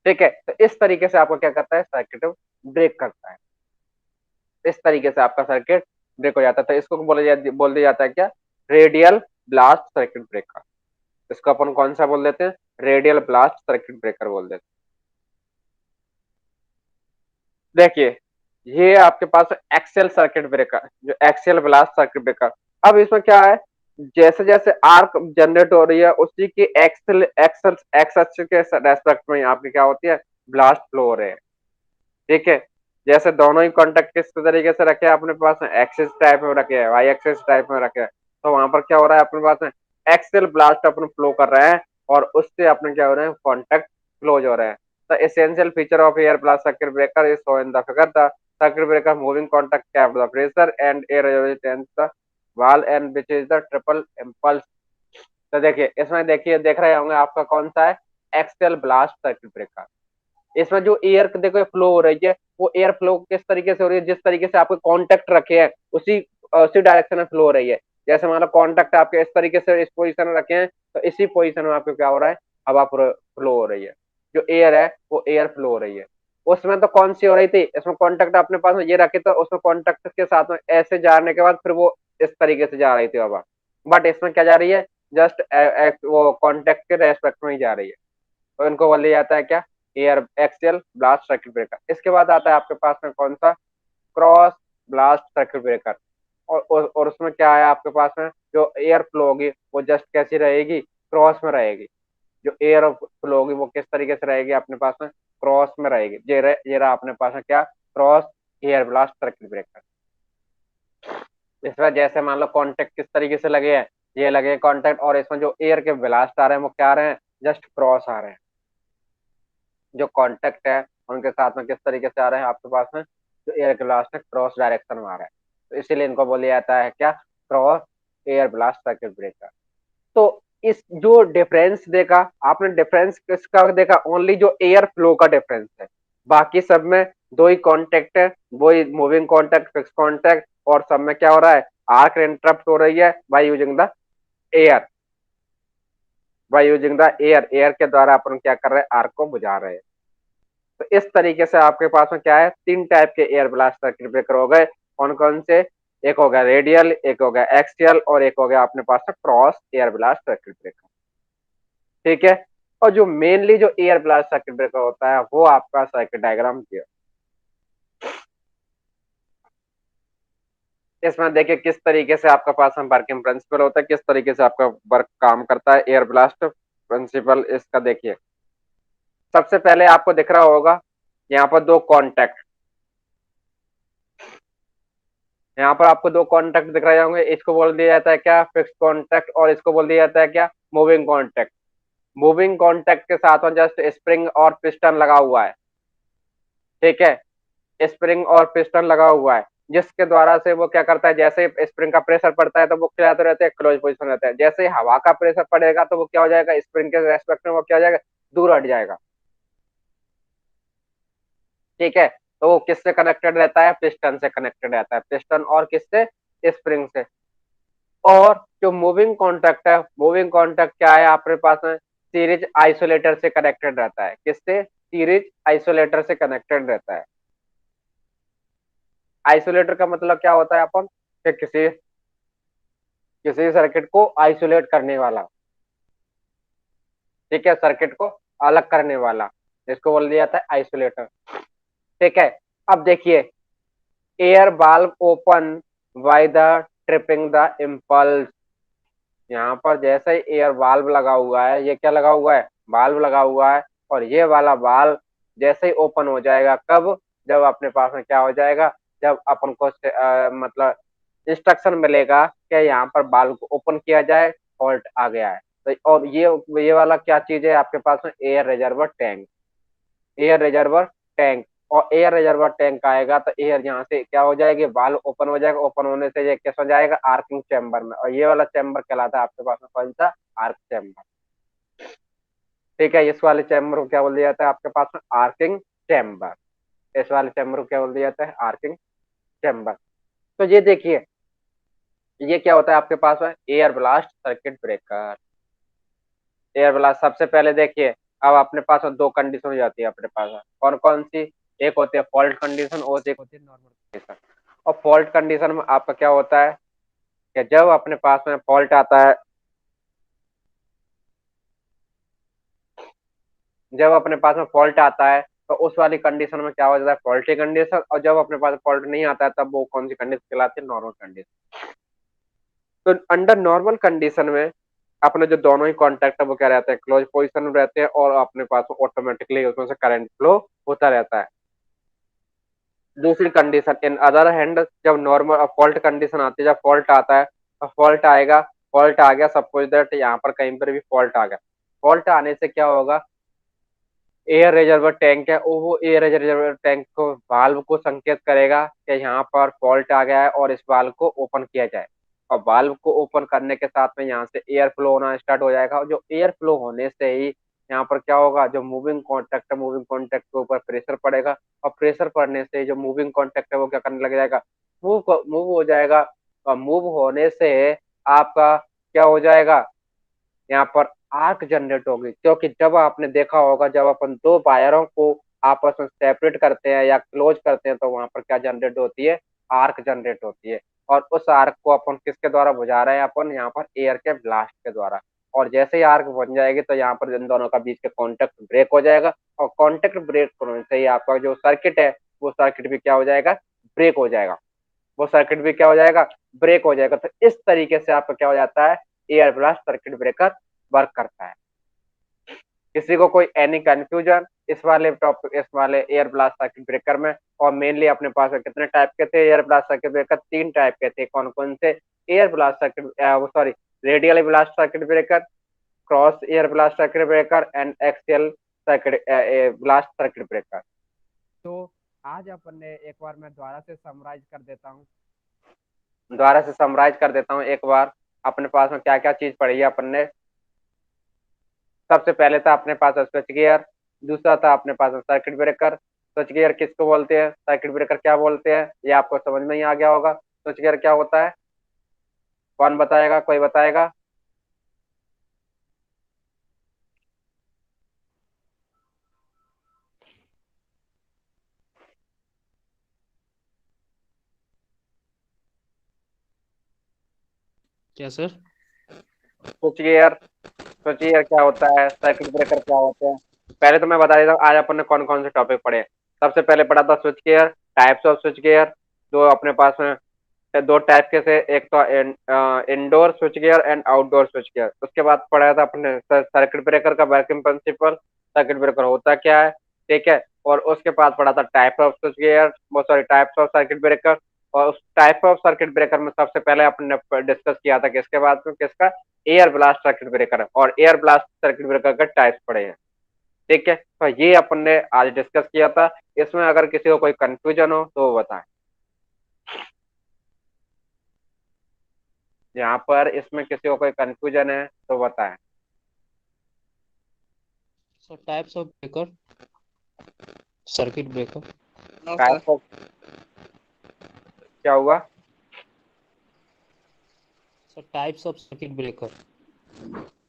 ठीक है, तो इस तरीके से आपको क्या करता है, सर्किट ब्रेक करता है, इस तरीके से आपका सर्किट ब्रेक हो जाता है। तो इसको बोल दिया जाता है क्या, रेडियल ब्लास्ट सर्किट ब्रेकर। इसको अपन कौन सा बोल देते हैं, रेडियल ब्लास्ट सर्किट ब्रेकर बोल देते हैं। देखिए ये आपके पास एक्सेल सर्किट ब्रेकर, जो एक्सेल ब्लास्ट सर्किट ब्रेकर। अब इसमें क्या है, जैसे जैसे आर्क जनरेट हो रही है उसी की एक्सेल एक्सेल एक्स के रेस्पेक्ट में आपकी क्या होती है, ब्लास्ट फ्लो हो रहे हैं। ठीक है, जैसे दोनों ही कॉन्टेक्ट किस तरीके से रखे हैं अपने पास में, एक्सिस टाइप में रखे हैं, वाई एक्सिस टाइप में रखे हैं, तो वहां पर क्या हो रहा है अपने पास में, एक्सेल ब्लास्ट अपन फ्लो कर रहे हैं, और उससे अपने क्या हो रहे हैं, कॉन्टेक्ट क्लोज हो रहे हैं। The essential feature of air blast circuit breaker is show in the figure. The circuit breaker moving contact cap the pressure and air resistance the wall and which is the triple impulse. तो देखिए इसमें देखिए देख रहे होंगे आपका कौन सा है, एक्सेल ब्लास्ट सर्किट ब्रेकर। इसमें जो एयर देखो फ्लो हो रही है, वो एयर फ्लो किस तरीके से हो रही है, जिस तरीके से आपके कॉन्टेक्ट रखे हैं उसी उसी डायरेक्शन में फ्लो हो रही है। जैसे मान लो कॉन्टेक्ट आपके इस तरीके से इस पोजीशन में रखे हैं, तो इसी पोजीशन में आपको क्या हो रहा है, हवा फ्लो हो रही है, जो एयर है वो एयर फ्लो हो रही है। उसमें तो कौन सी हो रही थी, इसमें कॉन्टेक्ट अपने पास में ये रखे, तो उसमें कॉन्टेक्ट के साथ में ऐसे जाने के बाद फिर वो इस तरीके से जा रही थी हवा, बट इसमें क्या जा रही है, जस्ट वो कॉन्टेक्ट के रेस्पेक्ट में ही जा रही है, तो इनको बोला जाता है क्या, air axial blast circuit breaker. इसके बाद आता है आपके पास में कौन सा, क्रॉस ब्लास्ट सर्किट ब्रेकर। और उसमें क्या है आपके पास में, जो एयर फ्लो होगी वो जस्ट कैसी रहेगी, क्रॉस में रहेगी। जो एयर फ्लो होगी वो किस तरीके से रहेगी अपने पास में, क्रॉस में रहेगी। ये रहा अपने पास में क्या, cross air blast circuit breaker. इसमें जैसे मान लो कॉन्टेक्ट किस तरीके से लगे हैं, ये लगे कॉन्टेक्ट, और इसमें जो एयर के ब्लास्ट आ रहे हैं वो क्या आ रहे हैं, जस्ट क्रॉस आ रहे हैं। जो कॉन्टेक्ट है उनके साथ में किस तरीके से आ रहे हैं आपके पास में, जो एयर ब्लास्ट है क्रॉस डायरेक्शन में आ रहा है, तो इसीलिए इनको बोला जाता है क्या, cross air blast circuit breaker. तो इस जो डिफरेंस देखा आपने, डिफरेंस किसका देखा, ओनली जो एयर फ्लो का डिफरेंस है, बाकी सब में दो ही कॉन्टेक्ट है, वो ही मूविंग कॉन्टेक्ट, फिक्स कॉन्टेक्ट, और सब में क्या हो रहा है, आर्क इंटरप्ट हो रही है by using the air, by using the air, air के द्वारा अपन क्या कर रहे हैं, आर्क को बुझा रहे हैं। तो इस तरीके से आपके पास में क्या है, तीन टाइप के एयर ब्लास्ट सर्किट ब्रेकर हो गए। कौन कौन से, एक हो गया रेडियल, एक हो गया एक्सियल, और एक हो गया अपने पास में cross air blast circuit breaker. ठीक है, और जो मेनली जो एयर ब्लास्ट सर्किट ब्रेकर होता है वो आपका सर्किट डायग्राम किया, इसमें देखिए किस तरीके से आपका पास में वर्किंग प्रिंसिपल होता है, किस तरीके से आपका वर्क काम करता है एयर ब्लास्ट। प्रिंसिपल इसका देखिए, सबसे पहले आपको दिख रहा होगा यहाँ पर दो कॉन्टैक्ट, यहाँ पर आपको दो कॉन्टैक्ट दिख रहे होंगे। इसको बोल दिया जाता है क्या, फिक्स कॉन्टैक्ट, और इसको बोल दिया जाता है क्या, मूविंग कॉन्टैक्ट। मूविंग कॉन्टैक्ट के साथ में जस्ट स्प्रिंग और पिस्टन लगा हुआ है, ठीक है, स्प्रिंग और पिस्टन लगा हुआ है, जिसके द्वारा से वो क्या करता है, जैसे ही स्प्रिंग का प्रेशर पड़ता है तो वो क्या रहते हैं, क्लोज पोजिशन रहता है। जैसे ही हवा का प्रेशर पड़ेगा तो वो क्या हो जाएगा, स्प्रिंग के रेस्पेक्ट में वो क्या हो जाएगा, दूर हट जाएगा, ठीक है। तो वो किससे कनेक्टेड रहता है, पिस्टन से कनेक्टेड रहता है, पिस्टन और किससे, स्प्रिंग से। और जो मूविंग कॉन्टैक्ट है, मूविंग कॉन्टैक्ट क्या है आपके पास में, सीरीज आइसोलेटर से कनेक्टेड रहता है, किससे, सीरीज आइसोलेटर से कनेक्टेड रहता है। आइसोलेटर का मतलब क्या होता है, अपन कि किसी किसी सर्किट को आइसोलेट करने वाला, ठीक है, सर्किट को अलग करने वाला, इसको बोल दिया जाता है आइसोलेटर, ठीक है। अब देखिए, एयर बाल्ब open by the tripping the impulse, यहाँ पर जैसे ही एयर वाल्व लगा हुआ है, ये क्या लगा हुआ है, वाल्व लगा हुआ है, और ये वाला वाल्व जैसे ही ओपन हो जाएगा, कब, जब अपने पास में क्या हो जाएगा, जब अपन को मतलब इंस्ट्रक्शन मिलेगा कि यहाँ पर वाल्व को ओपन किया जाए, फॉल्ट आ गया है। तो और ये वाला क्या चीज है आपके पास में, air reservoir tank, air reservoir tank. और एयर रिजर्वर टैंक आएगा तो एयर यहाँ से क्या हो जाएगी, वाल्व ओपन हो जाएगा, ओपन होने से ये कैसे हो जाएगा, आर्किंग चैम्बर में, और ये वाला चैम्बर कहलाता है आपके पास में कौन सा, आर्क चैम्बर, ठीक है। इस वाले चैम्बर को क्या बोल दिया जाता है आपके पास में, आर्किंग चैम्बर। इस वाले चैम्बर को क्या बोल दिया जाता है, आर्किंग चैम्बर। तो ये देखिए, ये क्या होता है आपके पास में, air blast circuit breaker. Air blast सबसे पहले देखिए, अब अपने पास में दो कंडीशन हो जाती है अपने पास में, कौन कौन सी, एक होती है फॉल्ट कंडीशन और एक होती है नॉर्मल कंडीशन। और फॉल्ट कंडीशन में आपका क्या होता है कि जब अपने पास में फॉल्ट आता है, जब अपने पास में फॉल्ट आता है तो उस वाली कंडीशन में क्या हो जाता है, फॉल्टी कंडीशन, और जब अपने पास फॉल्ट नहीं आता है तब वो कौन सी कंडीशन कहलाती है, नॉर्मल कंडीशन। तो अंडर नॉर्मल कंडीशन में अपने जो दोनों ही कॉन्टैक्ट है वो क्या रहते हैं, क्लोज पोजिशन में रहते हैं, और अपने पास ऑटोमेटिकली उसमें से करंट फ्लो होता रहता है। दूसरी कंडीशन, इन अदर हैंड, जब नॉर्मल फॉल्ट कंडीशन आती है, जब फॉल्ट आता है तो फॉल्ट आएगा, फॉल्ट आ गया, सपोज दैट यहाँ पर कहीं पर भी फॉल्ट आ गया, फॉल्ट आने से क्या होगा, एयर रिजर्वर टैंक है वो एयर रिजर्वर टैंक को, वाल्व को संकेत करेगा कि यहाँ पर फॉल्ट आ गया है और इस वाल्व को ओपन किया जाए। और वाल्व को ओपन करने के साथ में यहाँ से एयर फ्लो होना स्टार्ट हो जाएगा, और जो एयर फ्लो होने से ही यहाँ पर क्या होगा, जो मूविंग कॉन्टैक्ट है, मूविंग कॉन्टैक्ट के ऊपर प्रेशर पड़ेगा, और प्रेशर पड़ने से जो मूविंग कॉन्टैक्ट है वो क्या करने लग जाएगा, मूव मूव हो जाएगा। और मूव होने से आपका क्या हो जाएगा, यहाँ पर आर्क जनरेट होगी, क्योंकि जब आपने देखा होगा, जब अपन दो वायरों को आपस में सेपरेट करते हैं या क्लोज करते हैं तो वहां पर क्या जनरेट होती है, आर्क जनरेट होती है। और उस आर्क को अपन किसके द्वारा बुझा रहे हैं, अपन यहाँ पर एयर के ब्लास्ट के द्वारा। और जैसे ही आर्क बन जाएगी तो यहाँ पर इन दोनों का बीच के कॉन्टेक्ट ब्रेक हो जाएगा, और कॉन्टेक्ट ब्रेक होने से ही आपका जो सर्किट है वो सर्किट भी क्या हो जाएगा, ब्रेक हो जाएगा, वो सर्किट भी क्या हो जाएगा, ब्रेक हो जाएगा। तो इस तरीके से आपका क्या हो जाता है, air blast circuit breaker work करता है। किसी को कोई एनी कंफ्यूजन इस वाले टॉपिक, इस वाले एयर ब्लास्ट सर्किट ब्रेकर में? और मेनली अपने पास कितने टाइप के थे एयर ब्लास्ट सर्किट ब्रेकर, तीन टाइप के थे, कौन कौन से, air blast circuit, sorry, radial blast circuit breaker, cross air blast circuit breaker, and axial circuit blast circuit breaker. तो आज अपन ने एक बार मैं दोबारा से समराइज कर देता हूँ, दोबारा से समराइज कर देता हूँ एक बार, अपने पास में क्या क्या चीज पड़ी है अपन ने। सबसे पहले था अपने पास स्विच गियर, दूसरा था अपने पास सर्किट ब्रेकर। स्विच गियर किसको बोलते हैं, सर्किट ब्रेकर क्या बोलते हैं, ये आपको समझ में ही आ गया होगा। स्विच गियर क्या होता है, कौन बताएगा, कोई बताएगा? क्या sir? Switch gear, switch gear क्या होता है, सर्किट ब्रेकर क्या होते हैं? पहले तो मैं बता देता हूँ आज अपन ने कौन कौन से टॉपिक पढ़े। सबसे पहले पढ़ा था switch gear, types off switch gear, जो अपने पास में दो टाइप के से, एक तो indoor switch gear and outdoor switch gear. उसके बाद पढ़ा था अपने सर्किट ब्रेकर का वर्किंग प्रिंसिपल, सर्किट ब्रेकर होता क्या है, ठीक है। और उसके बाद पढ़ा था टाइप ऑफ स्विच गियर, वो sorry types of circuit breaker. और उस टाइप ऑफ सर्किट ब्रेकर में सबसे पहले अपने डिस्कस किया था किसके बाद में, किसका, एयर ब्लास्ट सर्किट ब्रेकर, और एयर ब्लास्ट सर्किट ब्रेकर के टाइप्स पढ़े हैं, ठीक है। तो ये अपन ने आज डिस्कस किया था। इसमें अगर किसी को कोई कंफ्यूजन हो तो वो बताएं। यहाँ पर इसमें किसी को कोई कंफ्यूजन है तो बताएं। Sir types of breaker, circuit breaker. No sir. Type of क्या हुआ? Sir types of circuit breaker.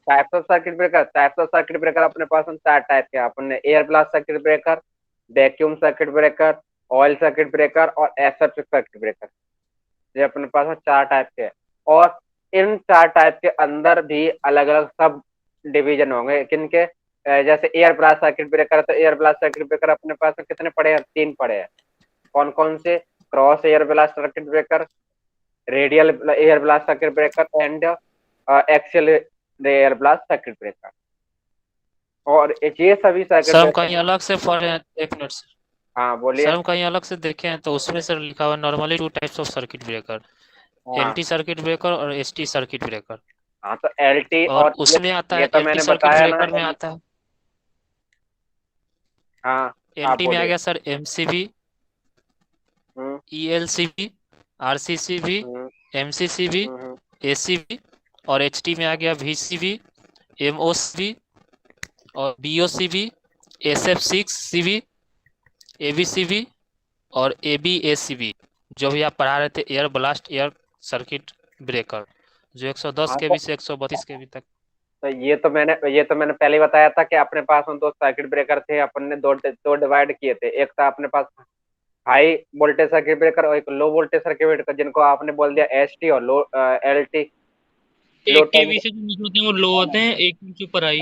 Types of circuit breaker, types of circuit breaker अपने पास हम चार टाइप के हैं। अपन ने air blast circuit breaker, vacuum circuit breaker, oil circuit breaker और एसेप्टिक सर्किट ब्रेकर। ये अपने पास में चार टाइप के हैं। और इन चार टाइप के अंदर भी अलग अलग सब डिवीजन होंगे किनके। जैसे एयर ब्लास्ट सर्किट ब्रेकर, तो एयर ब्लास्ट सर्किट ब्रेकर अपने पास में कितने पड़े हैं, तीन पड़े हैं। कौन कौन से? Cross air blast circuit breaker, radial air blast circuit breaker and axial air blast circuit breaker. और ये सभी सर्किट सर हम ब्रेकर। कहीं अलग से पढ़ रहे हैं, एक मिनट सर। हाँ सर बोलिए। हम कहीं अलग से देखे हैं तो उसमें सर लिखा हुआ normally two types of circuit breaker, हाँ एलटी सर्किट ब्रेकर और एसटी सर्किट ब्रेकर। हाँ, तो एल टी और और उसमें आता ये है तो एलटी मैंने सर्किट बताया ना। ब्रेकर में आता है, हाँ आप एलटी में आ बोलिए। गया सर एमसीबी, हम्म ईएलसीबी, आरसीसीबी, हम्म एमसीसीबी, हम्म एसीबी। और एचटी में आ गया वीसीबी, एमओसीबी और बीओसीबी, SF6CB, एबीसीबी और एबीएसीबी। जो भी आप पढ़ा रहे थे air blast air circuit breaker, जो 110 हाँ, केवी से 132 केवी तक। तो ये तो मैंने पहले ही बताया था कि अपने पास में दो सर्किट ब्रेकर थे। अपन ने दो डिवाइड किए थे। एक था अपने पास हाई वोल्टेज सर्किट ब्रेकर और एक लो वोल्टेज सर्किट ब्रेकर, जिनको आपने बोल दिया एसटी और लो एलटी। लो 1 kV से जो नीचे होते हैं वो लो होते हैं, 1 kV से ऊपर हाई।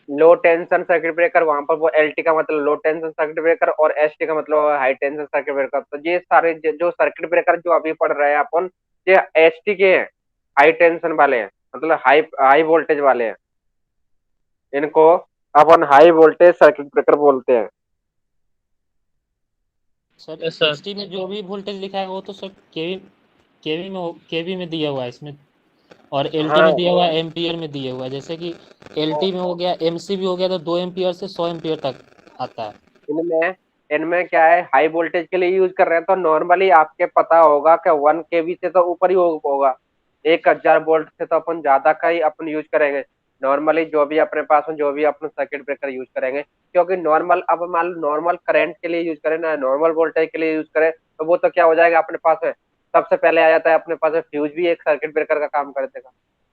लो टेंशन सर्किट ब्रेकर, वहां पर वो एलटी का मतलब लो टेंशन सर्किट ब्रेकर और एसटी का मतलब हाई टेंशन सर्किट ब्रेकर। तो ये सारे जो सर्किट ब्रेकर जो अभी पढ़ रहे हैं अपन, ये एसटी के हैं, हाई टेंशन वाले हैं, मतलब हाई हाई वोल्टेज वाले हैं। इनको अपन हाई वोल्टेज सर्किट ब्रेकर बोलते हैं। Sir yes sir. एचटी में जो भी वोल्टेज लिखा है वो तो सर केवी केवी में दिया हुआ है इसमें। और एलटी हाँ, में दिया हुआ है, एम्पियर में दिया हुआ है। जैसे कि एलटी में हो गया, एमसीबी हो गया तो 2 एम्पियर से 100 एम्पियर तक आता है। इनमें इनमें क्या है, हाई वोल्टेज के लिए यूज कर रहे हैं तो नॉर्मली आपके पता होगा कि 1 kV से तो ऊपर ही होगा। 1000 वोल्ट से तो अपन ज्यादा का ही अपन यूज करेंगे नॉर्मली, जो भी अपने पास में जो भी अपन सर्किट ब्रेकर यूज करेंगे। क्योंकि नॉर्मल, अब मान लो नॉर्मल करंट के लिए यूज करें ना, नॉर्मल वोल्टेज के लिए यूज करें, तो वो तो क्या हो जाएगा अपने पास में, सबसे पहले आ जाता है अपने पास में फ्यूज भी एक सर्किट ब्रेकर का काम कर देगा,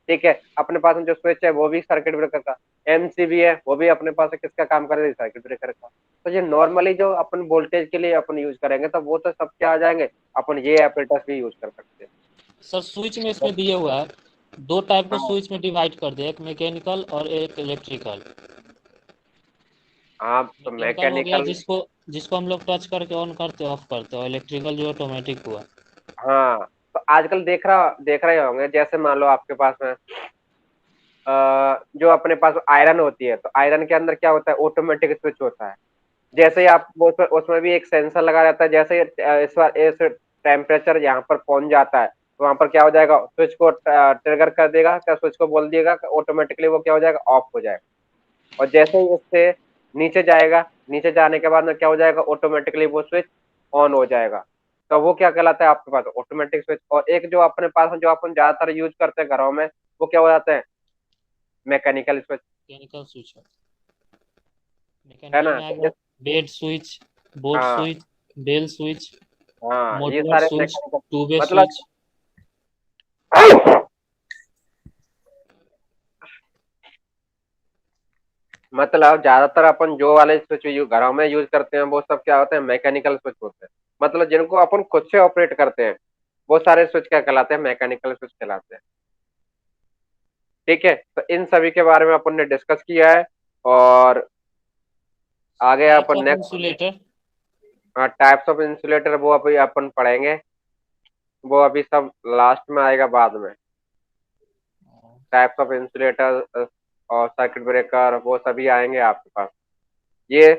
ठीक है। अपने पास में जो स्विच है वो भी सर्किट ब्रेकर का, एमसीबी है वो भी अपने पास है, किसका काम करेगा, सर्किट ब्रेकर का। तो ये नॉर्मली जो अपन वोल्टेज के लिए अपन यूज करेंगे तो वो तो सब क्या आ जाएंगे, अपन ये एपरेटस भी यूज कर सकते हैं। सर स्विच में इसमें दिया हुआ है, दो टाइप को हाँ स्विच में डिवाइड कर दिया, एक मैकेनिकल और एक इलेक्ट्रिकल। हाँ, तो मैकेनिकल हो गया मैकेनिकल। जिसको जिसको हम लोग टच करके ऑन करते ऑफ करते, और इलेक्ट्रिकल जो ऑटोमेटिक हुआ। हाँ, तो आजकल देख रहे होंगे, जैसे मान लो आपके पास में जो अपने पास आयरन होती है, तो आयरन के अंदर क्या होता है, ऑटोमेटिक स्विच होता है। जैसे ही आप उसमें भी एक सेंसर लगा रहता है, जैसे इस बार इस टेम्परेचर यहाँ पर पहुंच जाता है तो वहां पर क्या हो जाएगा, स्विच को ट्रिगर कर देगा, क्या स्विच को बोल दिएगा, ऑटोमेटिकली वो क्या हो जाएगा, ऑफ हो जाएगा। और जैसे ही इससे नीचे जाएगा, नीचे जाने के बाद में क्या हो जाएगा, ऑटोमेटिकली वो स्विच ऑन हो जाएगा। तो वो क्या कहलाता है आपके पास, ऑटोमेटिक स्विच। और एक जो अपने पास जो अपन ज्यादातर यूज करते हैं घरों में, वो क्या हो जाता है, मैकेनिकल स्विच, मैकेनिकल स्विच है। है मैकेनिकल ना। में आ गया बेड स्विच, बोर्ड हाँ स्विच, बेल स्विच, हाँ, ये मोटुलर सारे स्विच, मैकेनिकल, टू वे मतलब स्विच। मतलब ज्यादातर अपन जो वाले स्विच घरों में यूज करते हैं वो सब क्या होते हैं, मैकेनिकल स्विच होते हैं। मतलब जिनको अपन खुद से ऑपरेट करते हैं वो सारे स्विच क्या कहलाते हैं, मैकेनिकल स्विच कहलाते हैं, ठीक है। तो इन सभी के बारे में अपन ने डिस्कस किया है। और आगे types upon of next insulator. Types of insulator वो अभी अपन पढ़ेंगे। वो अभी सब लास्ट में आएगा बाद में। टाइप्स ऑफ इंसुलेटर और सर्किट ब्रेकर वो सभी आएंगे आपके पास। ये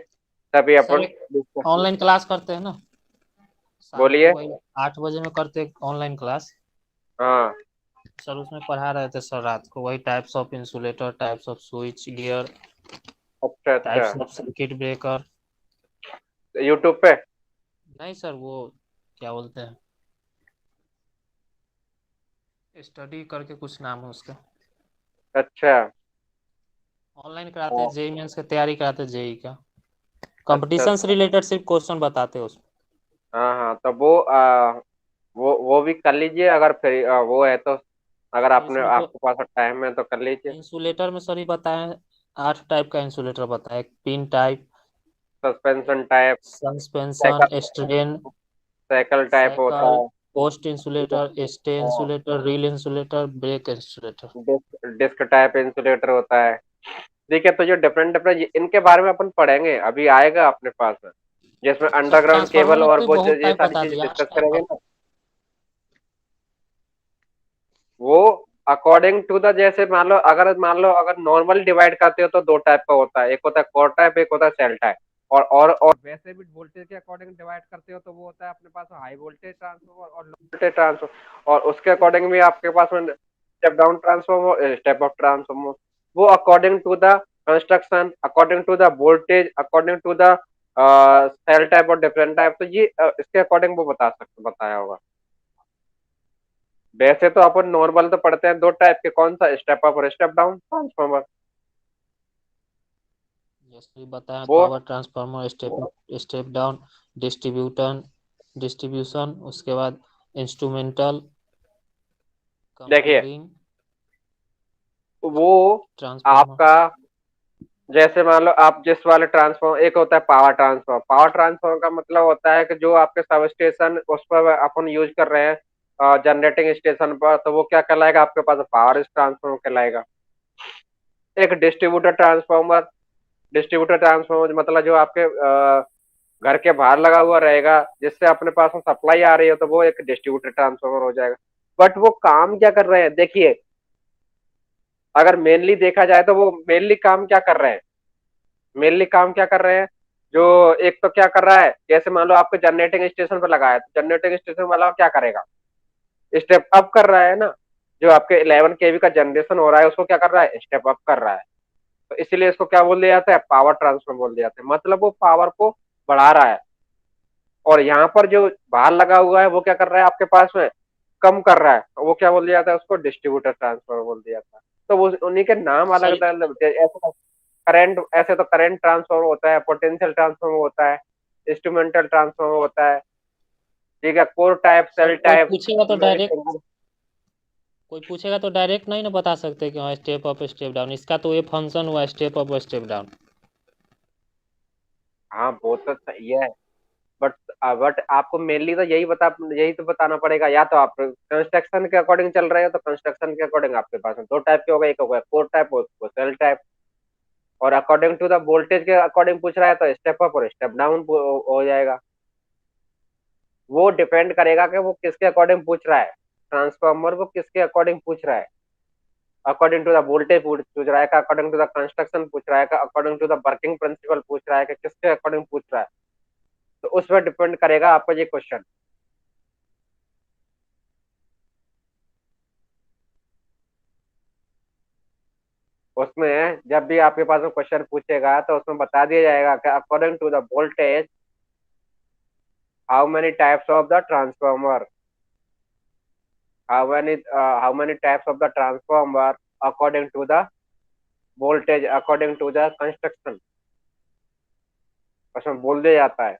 सभी सर अपन एक discuss- ऑनलाइन क्लास करते हैं ना, शाम को बोलिए। वही 8 बजे में करते हैं ऑनलाइन क्लास। हाँ। सर उसमें पढ़ा रहे थे सर रात को, वही types of insulator, types off switch gear, अच्छा अच्छा। Types of circuit breaker. YouTube पे। नहीं सर, वो क्या बोलते हैं, स्टडी करके कुछ नाम है उसका। अच्छा। ऑनलाइन कराते हैं, हाँ, जेई मेंस की तैयारी कराते हैं, जेई का अच्छा कंपटीशन से अच्छा। रिलेटेड सिर्फ क्वेश्चन बताते हैं उसमें। हाँ हाँ, तो वो भी कर लीजिए अगर फिर वो है तो। अगर आपने इंसुलेटर, आपके पास टाइम है तो कर लीजिए। इंसुलेटर में सर ही बताएं, 8 टाइप का इंसुलेटर बताएं, pin type, suspension type. Suspension, cycle strain, cycle type होता साइकिल, है। पोस्ट इंसुलेटर, स्टे हाँ, insulator, reel insulator, break insulator. Disc type insulator होता है। ठीक है, तो जो डिफरेंट डिफरेंट इनके बारे में अपन पढ़ेंगे, अभी आएगा अपने पास में, जिसमें सर अंडरग्राउंड ट्रांसफार्मर केबल में और तो वो बहुत ये टाइप सारी बता चीजें दिया, 8 डिस्कस टाइप करेंगे का। ना। वो अकॉर्डिंग टू द, जैसे मान लो अगर नॉर्मल डिवाइड करते हो तो दो टाइप का होता है, एक होता है कोर टाइप, एक होता है सेल टाइप। और वैसे भी वोल्टेज के अकॉर्डिंग डिवाइड करते हो तो वो होता है अपने पास हाई वोल्टेज ट्रांसफॉर्मर और लो वोल्टेज ट्रांसफॉर्मर, और उसके अकॉर्डिंग भी आपके पास में step down transformer, step up transformer. वो according to the construction, according to the voltage, according to the shell type और डिफरेंट टाइप, तो ये इसके अकॉर्डिंग वो बताया होगा। वैसे तो अपन नॉर्मल तो पढ़ते हैं दो टाइप के, कौन सा, स्टेप अप और स्टेप डाउन ट्रांसफॉर्मर। जैसे भी बताया, वो power transformer, step down, distribution, distribution, उसके बाद इंस्ट्रूमेंटल, देखिए, कंपेयरिंग, वो ट्रांसफार्मर। आपका, जैसे मान लो आप जिस वाले ट्रांसफॉर्मर, एक होता है पावर ट्रांसफॉर्मर। पावर ट्रांसफॉर्मर का मतलब होता है कि जो आपके सब स्टेशन उस पर अपन यूज कर रहे हैं जनरेटिंग स्टेशन पर, तो वो क्या कहलाएगा आपके पास, पावर ट्रांसफॉर्मर कहलाएगा। एक डिस्ट्रीब्यूटर ट्रांसफॉर्मर मतलब जो आपके घर के बाहर लगा हुआ रहेगा, जिससे अपने पास में सप्लाई आ रही है, तो वो एक डिस्ट्रीब्यूटर ट्रांसफॉर्मर हो जाएगा। बट वो काम क्या कर रहे हैं, देखिए, अगर मेनली देखा जाए तो वो मेनली काम क्या कर रहे हैं, मेनली काम क्या कर रहे हैं, जो एक तो क्या कर रहा है, जैसे मान लो आपको जनरेटिंग स्टेशन पर लगाया, तो जनरेटिंग स्टेशन वाला क्या करेगा, स्टेप अप कर रहा है ना। जो आपके 11 kV का जनरेशन हो रहा है उसको क्या कर रहा है, स्टेप अप कर रहा है। तो इसीलिए इसको क्या बोल दिया जाता है, पावर ट्रांसफर बोल दिया जाता है, मतलब वो पावर को बढ़ा रहा है। और यहाँ पर जो बाहर लगा हुआ है वो क्या कर रहा है आपके पास में, कम कर रहा है, तो वो क्या बोल दिया जाता है, उसको डिस्ट्रीब्यूटर ट्रांसफर बोल दिया जाता है। तो वो उन्हीं के नाम अलग सर अलग, ऐसे करंट, ऐसे तो करंट ट्रांसफॉर्मर होता है, पोटेंशियल ट्रांसफॉर्मर होता है, इंस्ट्रूमेंटल ट्रांसफॉर्मर होता है। ठीक है, core type, sir shell type. कोई पूछेगा तो डायरेक्ट नहीं ना बता सकते कि हाँ स्टेप अप स्टेप डाउन, इसका तो ये फंक्शन हुआ, स्टेप अप और स्टेप डाउन। हाँ वो तो सही है, बट बट आपको मेनली तो यही तो बताना पड़ेगा, या तो आप कंस्ट्रक्शन के अकॉर्डिंग चल रहे हो तो कंस्ट्रक्शन के अकॉर्डिंग आपके पास में दो टाइप के हो गए, एक हो गया कोर टाइप और सेल टाइप। और अकॉर्डिंग टू द वोल्टेज के अकॉर्डिंग पूछ रहा है तो स्टेप अप और स्टेप डाउन हो जाएगा। वो डिपेंड करेगा कि वो किसके अकॉर्डिंग पूछ रहा है, ट्रांसफॉर्मर वो किसके अकॉर्डिंग पूछ रहा है, अकॉर्डिंग टू द वोल्टेज पूछ रहा है का, अकॉर्डिंग टू द कंस्ट्रक्शन पूछ रहा है का, according to the working principle पूछ रहा है कि किसके अकॉर्डिंग पूछ रहा है। तो उस पर डिपेंड करेगा आपका ये क्वेश्चन। उसमें जब भी आपके पास में क्वेश्चन पूछेगा तो उसमें बता दिया जाएगा कि according to the voltage how many types of the transformer, how many types of the transformer according to the voltage, according to the construction, उसमें बोल दिया जाता है।